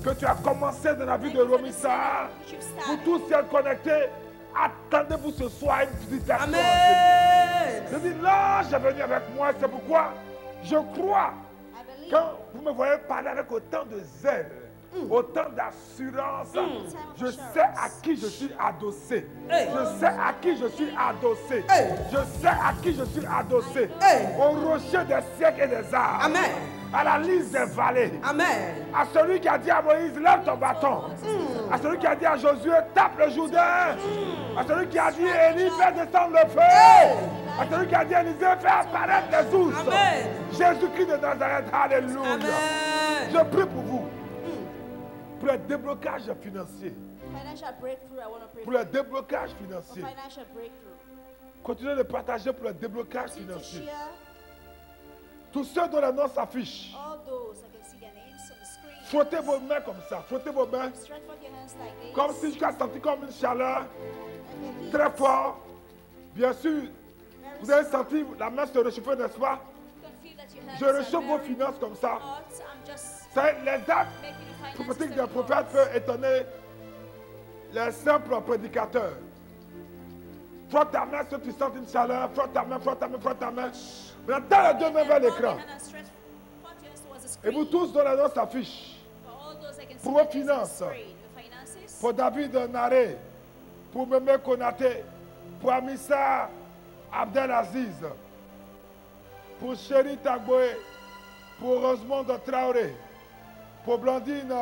que tu as commencé dans la vie Thank de you for Romy the Sarr. sinner which you've Pour started. tous ceux connectés, attendez-vous ce soir une visitation. Amen. Je dis, l'ange est venu avec moi, c'est pourquoi je crois. I believe. Quand vous me voyez parler avec autant de zèle, autant d'assurance, je sais à qui je suis adossé. Hey. Je sais à qui je suis adossé. Hey. Je sais à qui je suis adossé. Hey. Au rocher des siècles et des arbres. Amen. À la lisse des vallées. Amen. À celui qui a dit à Moïse, lève ton bâton. À celui qui a dit à Josué, tape le Jourdain. À celui qui a dit, Élie, fais descendre le feu. À celui qui a dit, Élisée, fais apparaître les ours. Amen. Jésus-Christ de Nazareth, alléluia. Amen. Je prie pour vous. Pour le déblocage financier. Financial breakthrough, I want to pray Pour for le déblocage for financier. financial breakthrough. Continuez de partager pour le déblocage Continue to financier. share Tous ceux dont les noms s'affichent, all those, I can see their names on the screen. frottez vos mains comme ça. Frottez vos mains. Stretch forth your hands like this. Comme si je as senti comme une chaleur And the heat très forte. Bien sûr, very vous avez strong. senti la main se réchauffer, n'est-ce pas? You can feel that your hands Je are réchauffe vos very finances comme ça. hot. I'm just C'est les actes making the finances prophétiques very des prophètes hot. peuvent étonner les simples prédicateurs. Frotte ta main si tu sens une chaleur. Frotte ta main, frotte ta main, frotte ta main. Maintenant, tends les deux mains vers l'écran. Et vous tous dont les noms s'affichent. Pour vos finances. Pour David Naré, pour Mémé Konaté, pour Amissa Abdelaziz, pour Chéri Tagboé, pour Rosemond Traoré, pour Blandine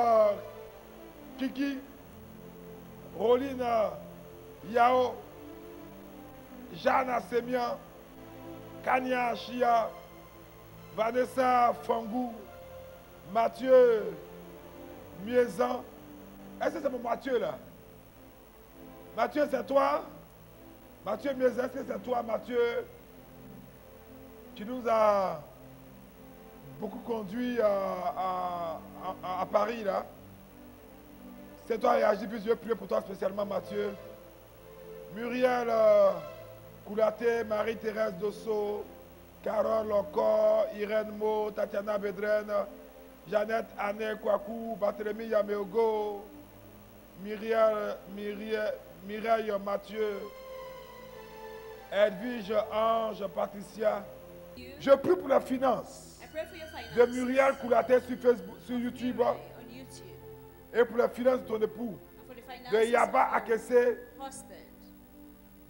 Kiki, Roline Yao, Jeanne Assemian, Kanya Chia, Vanessa Fangou, Mathieu Miezan. Est-ce que c'est mon Mathieu là? Mathieu, c'est toi? Mathieu Miezan, est-ce que c'est toi, Mathieu, qui nous a beaucoup conduit à Paris là? C'est toi, réagis, puis je vais prier pour toi spécialement, Mathieu. Muriel Koulaté, Marie-Thérèse Dosso, Carole Encore, Irène Mo, Tatiana Bedren, Jeannette Anne Kwaku, Barthélemy Yameogo, Mireille Mathieu, Edwige Ange Patricia. Je prie pour la finance I pray for your de finances. Muriel Koulaté sur Facebook, sur YouTube, On YouTube. et pour la finance de ton époux, And for the finances de Yaba of Akesse, your husband.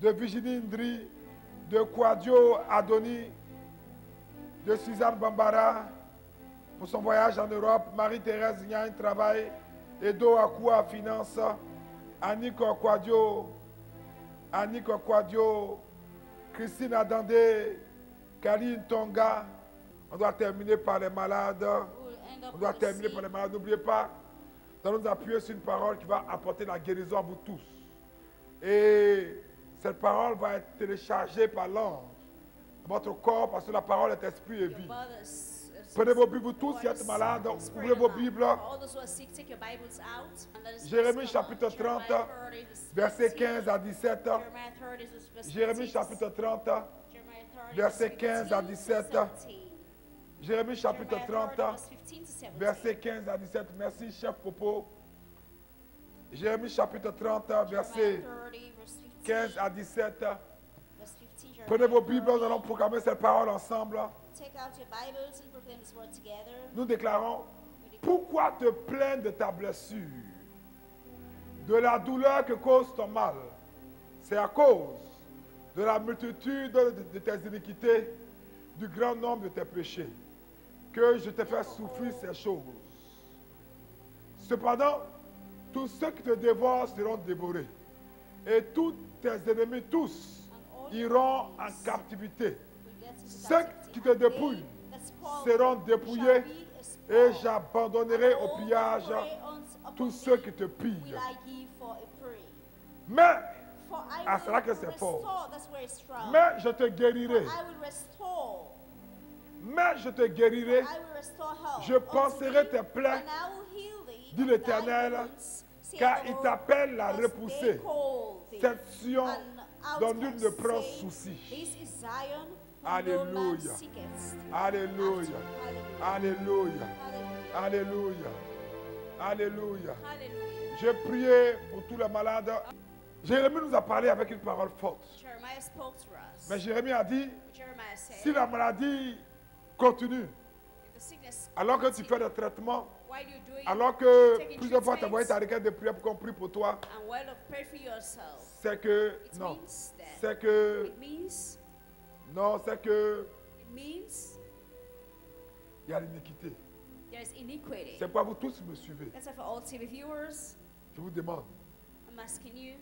de Virginie Ndri, de Kwadio Adoni, de Suzanne Bambara, pour son voyage en Europe, Marie-Thérèse Nyagne Travail, Edo Akua Finance, Annick Kwadio, Christine Adandé, Kaline Tonga. On doit terminer par les malades. We'll end up On doit with the terminer seed. par les malades. N'oubliez pas, nous allons nous appuyer sur une parole qui va apporter la guérison à vous tous. Et cette parole va être téléchargée par l'ange dans votre corps parce que la parole est esprit et Your vie. brothers, Prenez vos Bibles tous qui êtes malades, ouvrez vos Bibles. All those who are sick, take your Bibles out. And let us Jérémie first come chapitre on. 30, Jeremiah 30, verse versets 15. 15 à 17. Jeremiah 30, verse Jérémie 15. chapitre 30, Jeremiah 30, versets verse 15 à 15 to 17. 17. Jérémie chapitre Jeremiah 30, 30, verse 15 to 17. versets 15 à 17. Merci, chef Popo. Jérémie chapitre 30, versets Jeremiah 30, verse 15, 15 à 17. verse 15, Jeremiah Prenez vos Bibles, nous 30. allons proclamer cette parole ensemble. Take out your Bibles and proclaim this word together. Nous déclarons, pourquoi te plaindre de ta blessure, de la douleur que cause ton mal? C'est à cause de la multitude de tes iniquités, du grand nombre de tes péchés, que je te fais souffrir ces choses. Cependant, tous ceux qui te dévorent seront dévorés, et tous tes ennemis tous iront en captivité. Ceux qui te dépouillent seront dépouillés, et j'abandonnerai au pillage tous ceux qui te pillent. Mais, ah, c'est là que c'est fort. Mais je te guérirai. Mais je te guérirai. Je panserai tes plaies, dit l'Éternel, car il t'appelle la repoussée. Cette Sion dont nul ne prend souci. Alléluia. Alléluia. Alléluia. Alléluia. Alléluia. J'ai prié pour tous les malades. Jérémie nous a parlé avec une parole forte. Jeremiah spoke to us. Mais Jérémie a dit, Jeremiah said, si la maladie continue, if the sickness alors que tu fais des traitements, while you're doing alors que taking plusieurs fois tu as envoyé ta treatments, requête de prière pour qu'on prie pour toi, and while you pray for yourself, c'est que, it non, means that c'est que, it means il y a l'iniquité. there is iniquity. C'est pourquoi vous tous me suivez. That's why for all TV viewers, Je vous demande I'm asking you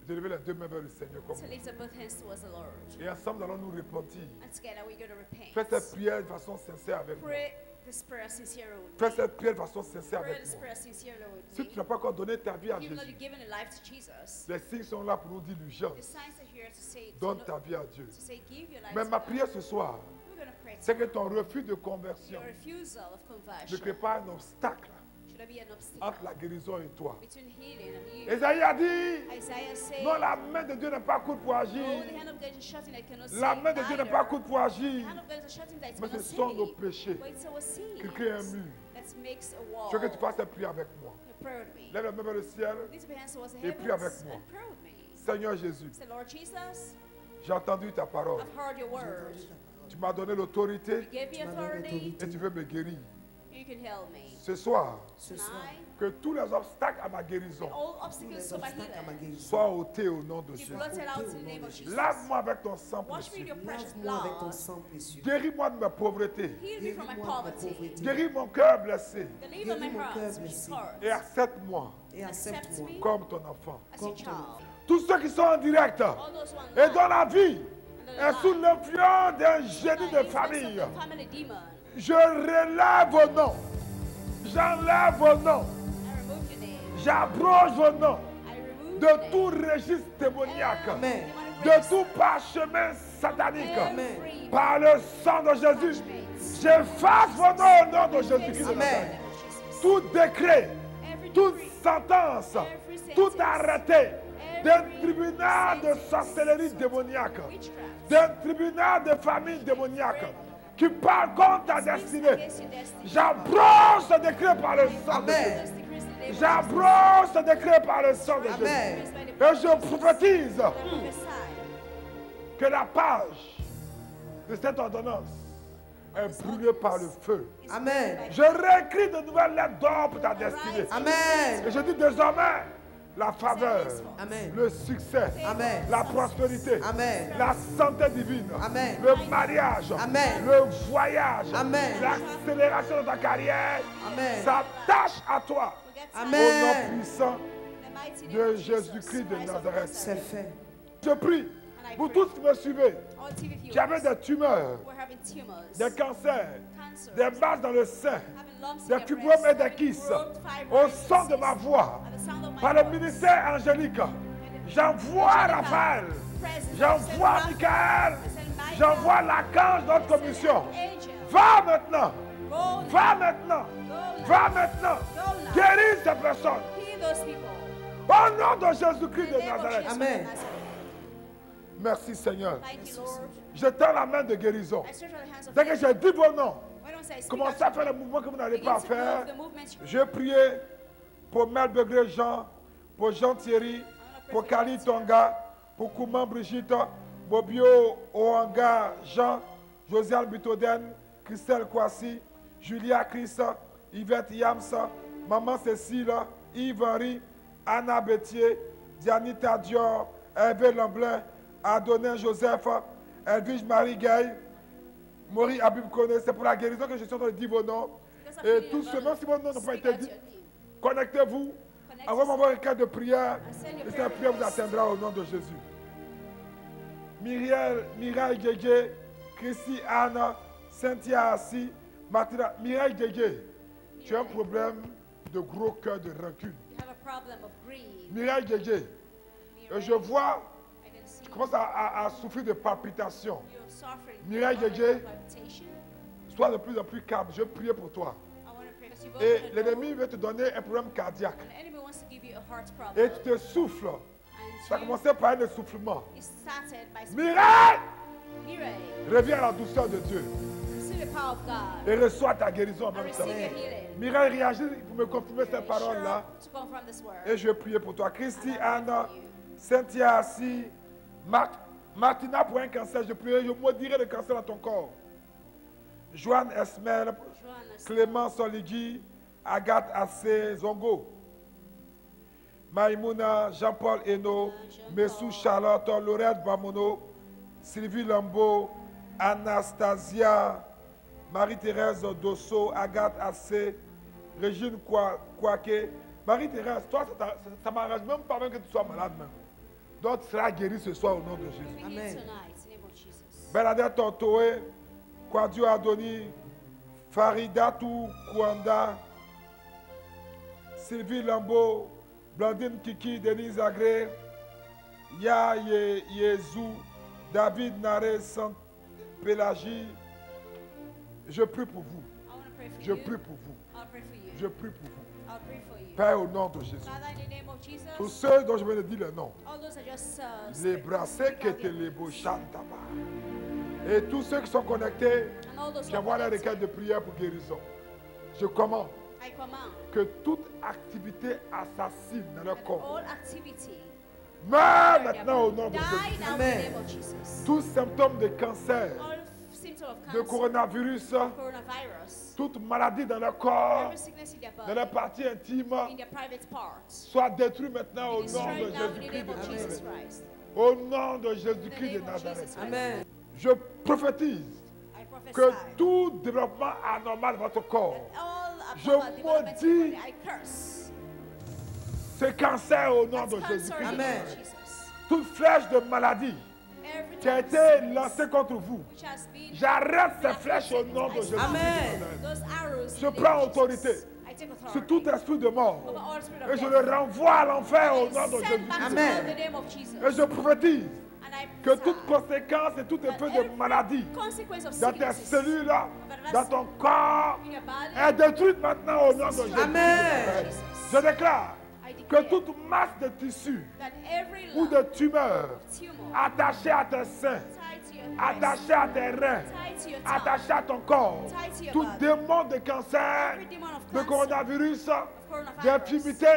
de lever les deux mains vers le Seigneur comme to moi. lift up both hands towards the Lord. Et ensemble, nous allons nous repentir. And together we're going to repent. Fais cette prière de façon sincère avec moi. Pray this prayer sincerely with Fais me. cette prière de façon sincère Pray avec this moi. prayer sincerely Si with tu me. n'as pas encore donné ta vie à Even though Jésus, you've given a life to Jesus, les signes sont là pour nous dire the l'urgence. signs are here to say, Donne ta vie à Dieu. to say give your life Mais to ma God. prière ce soir, We're going to pray c'est que tonight. ton refus de conversion Your refusal of ne conversion crée pas un obstacle should not be an entre obstacle la guérison et toi. between healing and you. Esaïe a dit, Isaiah said, non, la main de Dieu n'est pas courte pour agir. no, the hand of God is shutting that cannot La save main de Dieu n'est pas neither. courte pour agir. The hand of God is shutting that it Mais cannot ce sont nos save. péchés But it's our sins qui créent un mur. that makes a wall. Je veux que tu fasses cette prière avec moi. You pray with me. Lève la main vers le ciel. Lift up your hands towards the Et prie heavens avec moi. and pray with me. Seigneur Jésus, Say, Lord Jesus, j'ai entendu ta parole. I've heard your word. Tu m'as donné l'autorité You gave me authority. et tu veux me guérir. You can help me. Ce soir, Tonight, Que tous les obstacles à ma guérison All Tous obstacles les to my obstacles à ma healing guérison. soient ôtés au nom de be Jésus. blotted out in the name of Jesus. Lave-moi avec ton sang Wash me in précieux. your precious Lave-moi avec ton blood. sang précieux. Guéris-moi de ma pauvreté. Heal me from my Guéris-moi de ma poverty. pauvreté. Guéris mon cœur blessé. Deliver my Guéris mon cœur heart, which is blessé. hurt. Et accepte-moi Et accepte-moi comme ton enfant. As comme a ton child. Tous ceux qui sont en direct All those who et are dont la vie and est sous l'influence d'un génie de famille, family demon. je relève vos noms. J'enlève vos noms. I remove your name. J'abroge vos noms I remove de your name. tout registre démoniaque, Amen. de tout parchemin satanique. Amen. Every Par le sang de Jésus, j'efface vos noms au nom de Jésus-Christ. de Amen. Nazareth. Tout décret, Every toute decree, sentence, tout arrêté d'un tribunal de sorcellerie démoniaque, witchcraft, d'un tribunal de famille démoniaque qui parle contre ta destinée. against your destiny. J'abroge ce décret par le sang de Amen. Jésus. Those decrees in the name of J'abroge ce décret par le sang de Jésus. Amen. Jesus. By the Et blood je of Jesus, prophétise I prophesy que la page de cette ordonnance est brûlée par le feu. is Amen. by the Je réécris de nouvelles lettres d'or pour ta destinée. Amen. Et je dis désormais la faveur, Amen. le succès, Amen. la prospérité, Amen. la santé divine, Amen. le mariage, Amen. le voyage, Amen. l'accélération de ta carrière Amen. s'attache à toi. forget Au Amen. nom puissant the mighty name de of Jesus, Jésus-Christ de Christ of Nazareth. C'est Nazareth. fait. Je prie pour tous qui me suivez, All TV viewers qui avaient des tumeurs, who are having tumors, des cancers, cancers, des masses dans le sein, having lumps in des their fibromes breasts, et des having kystes, growth, au fibroids, son de ma cysts, voix, at the sound of my par le voice, ministère angélique, j'envoie Raphaël, j'envoie Michael, j'envoie l'archange de notre commission. Va maintenant, va maintenant, va maintenant, guéris ces personnes. Heal those people. Au nom de Jésus-Christ In de the name of Nazareth. Jesus Amen. of Nazareth. Merci Seigneur. Thank you, Lord. Je tends la main de guérison. I stretch out the hands of Dès que healing. j'ai dit vos noms, Why don't I speak commencez out à faire le mouvement que vous n'allez begin pas to faire. move the movements you Je prié pour Mel Begré Jean, pour Jean Thierry, pour Kali Tonga, pour Kouman Brigitte, Bobio Oanga Jean, Josiane Bitoden, Christelle Kwasi, Julia Christa, Yvette Yamsa, Maman Cécile, Yves Henry, Anna Bétier, Dianita Dior, Hervé Lemblin, Adonin Joseph, Elvige Marie Gay, Maurice Abib Kone. C'est pour la guérison que je suis en train de dire vos noms. Et tous ceux, même si vos noms n'ont pas été dits, connectez-vous. Envoyez-moi un cas de prière. Et cette prière vous atteindra au nom de Jésus. Mireille Gégé, Christy Anna, Cynthia Assi, Martina. Mireille Gégé, tu as un problème de gros cœur de rancune. You have a problem of greed. Mireille Gégé, et je vois, I can see tu commences à souffrir de palpitations. you're suffering Mireille from Gégé. palpitation. Sois de plus en plus calme. Je prie pour toi. I want to pray because you both Et want to know, l'ennemi veut te donner un problème cardiaque. and the enemy wants to give you a heart problem. Et tu te souffles. And Ça a you- commencé par un essoufflement. it started by Mireille, Mireille, reviens à la douceur de Dieu receive the power of God et reçois ta guérison en and même temps. receive your healing. Mireille, réagis pour me confirmer cette Mireille, parole-là. sure to confirm this word. Et je vais prier pour toi. Christy, And I pray Anna, for you. Cynthia Assi, Martina pour un cancer. Je prie, je maudirai le cancer dans ton corps. Joanne Esmel, Joanna, Clément Soligui, Agathe Assé, Zongo. Maïmouna, Jean-Paul Eno, Messou Charlotte, Laurette Bamono, Sylvie Lambeau, Anastasia, Marie-Thérèse Dosso, Agathe Assé, Régine Kouaké. Marie-Thérèse, toi, ça m'arrange même pas même que tu sois malade même. Donc tu seras guéri ce soir au nom de Jésus. be Amen. healed tonight in the name of Jesus. Bernadette Tortoé, Kwadio Adoni, Faridatou Kouanda, Sylvie Lambeau, Blandine Kiki, Denise Agré, Ya Yezou, David Nare, Pélagie. Je prie pour vous. I want to pray for Je you. prie pour vous. I'll pray for you. Je prie pour vous. I'll pray for you. Père, au nom de Jésus. Father, in the name of Jesus, Tous ceux dont je viens de dire le nom. all those are just Les brassés qui étaient les beaux chantaba. Et tous ceux qui sont connectés, and all those who j'envoie are la connected, requête de prière pour guérison. Je commande I command que toute activité assassine dans leur that corps all activity meurt maintenant au nom de die Jésus. now in Amen. the name of Jesus. Tous symptômes de cancer, All symptoms of de cancer, coronavirus, coronavirus, toute maladie dans leur corps, every sickness in their dans body, leur partie intime, in their private parts, soit détruite maintenant au be nom de destroyed now in the Jésus-Christ name de of Jesus Nazareth. Christ. Au nom de In the Jésus-Christ de name of Nazareth. Jesus Christ. Amen. Je prophétise I que prophesy tout développement anormal de votre corps, that all Je abnormal developments in your maudis body, I curse. c'est cancer au nom That's de cancer in Jésus-Christ. the name Amen. of Jesus. Toute flèche de maladie Every qui a type of été sickness lancée contre vous, which has been j'arrête ces flèches au nom de Jésus-Christ. Amen. those arrows in Je the prends name of autorité Jesus. I take authority sur tout esprit de mort over all spirit of et je death. le renvoie à l'enfer au nom de Send back Jésus-Christ. to Amen. hell in the name of Jesus. Et je prophétise And I que toute prophesy conséquence et tout that effet de every maladie consequence of dans tes sicknesses cellules, dans ton corps, in your body, est détruite maintenant au nom de Jésus. Amen. Je déclare I que declare toute masse de tissus that every ou lump, de tumeurs tumor, attachées à tes seins, tied to your breast, attachées à tes reins, tied to your tongue, attachées à ton corps, tied to your tout body, démon de cancer, every demon of de cancer, coronavirus, coronavirus, d'infirmité,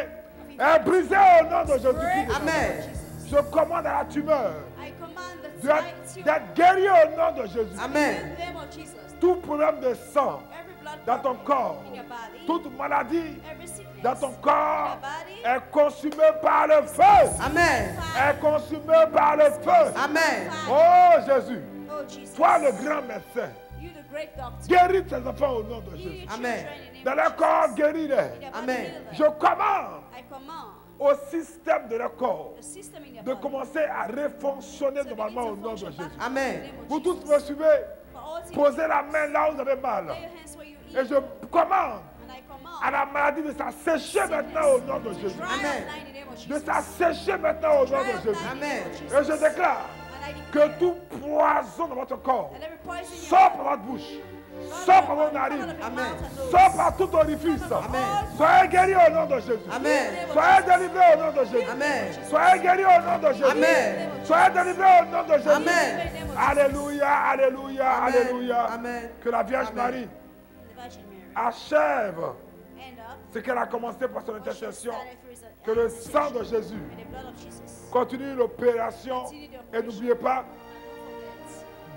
est brisé au nom de Jésus-Christ. Amen. Je commande à la tumeur I command the d'être tumor d'être guérie au nom de Jésus. in Amen. the name of Jesus. Tout problème de sang Every blood dans ton problem corps, in your body, toute maladie every sickness dans ton in corps your body, est consumée par le feu. Amen. Est consumée par le feu. Amen. Oh Jésus, oh Jesus, toi le grand médecin, you the great doctor, guéris tes enfants au nom de heal Jésus. your Amen. children in the Dans name leur of corps, Jesus. guéris-les. In their body, Amen. heal them. Je commande I command au système de leur corps the system in your de body commencer à refonctionner to normalement au begin to nom de function Jésus. back Amen. in the name of Vous tous Jesus. me suivez, For all things, posez la main là où vous avez mal. lay your hands where you eat, Et je commande and I à command la maladie de s'assécher maintenant au nom de Jésus. dry Amen. up now in the name of De Jesus. s'assécher maintenant au nom Dry de up now Jésus. in the name Amen. of Jesus. Et je déclare And I que declare tout poison dans votre corps that every poison in your sort body, par votre bouche, run sort out par vos of your narines, mouth and Amen. nose. sort par tout orifice. Amen. Soyez guéris au nom de Jésus. Amen. Soyez délivrés au nom de Jésus. Amen. Soyez guéris au nom de Jésus. Amen. Soyez délivrés au nom de Jésus. Amen. Alléluia, alléluia, Amen. alléluia. Amen. Que la Vierge Amen. Marie The Virgin Mary. achève End up. ce qu'elle a commencé par son what she intercession. started through his Que le sang de intercession. Jésus May the blood of Jesus. continue l'opération. Et n'oubliez pas, And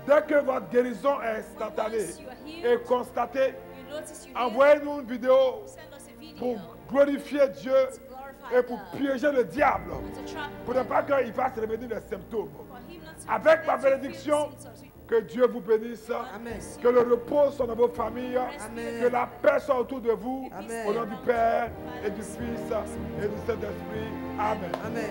don't forget, dès que votre guérison est instantanée once you are et healed, constatée, you notice you heal, envoyez-nous une vidéo send us a video pour glorifier Dieu to glorify et pour God piéger le diable. and to trap Pour ne pas qu'il fasse revenir les symptômes. for him not to Avec let ma you feel bénédiction, the symptoms. que Dieu vous bénisse. Amen. Que le repos soit dans vos familles. Amen. Que la paix soit autour de vous. Amen. Au nom du Père et du Fils et du Saint-Esprit. Amen. Amen.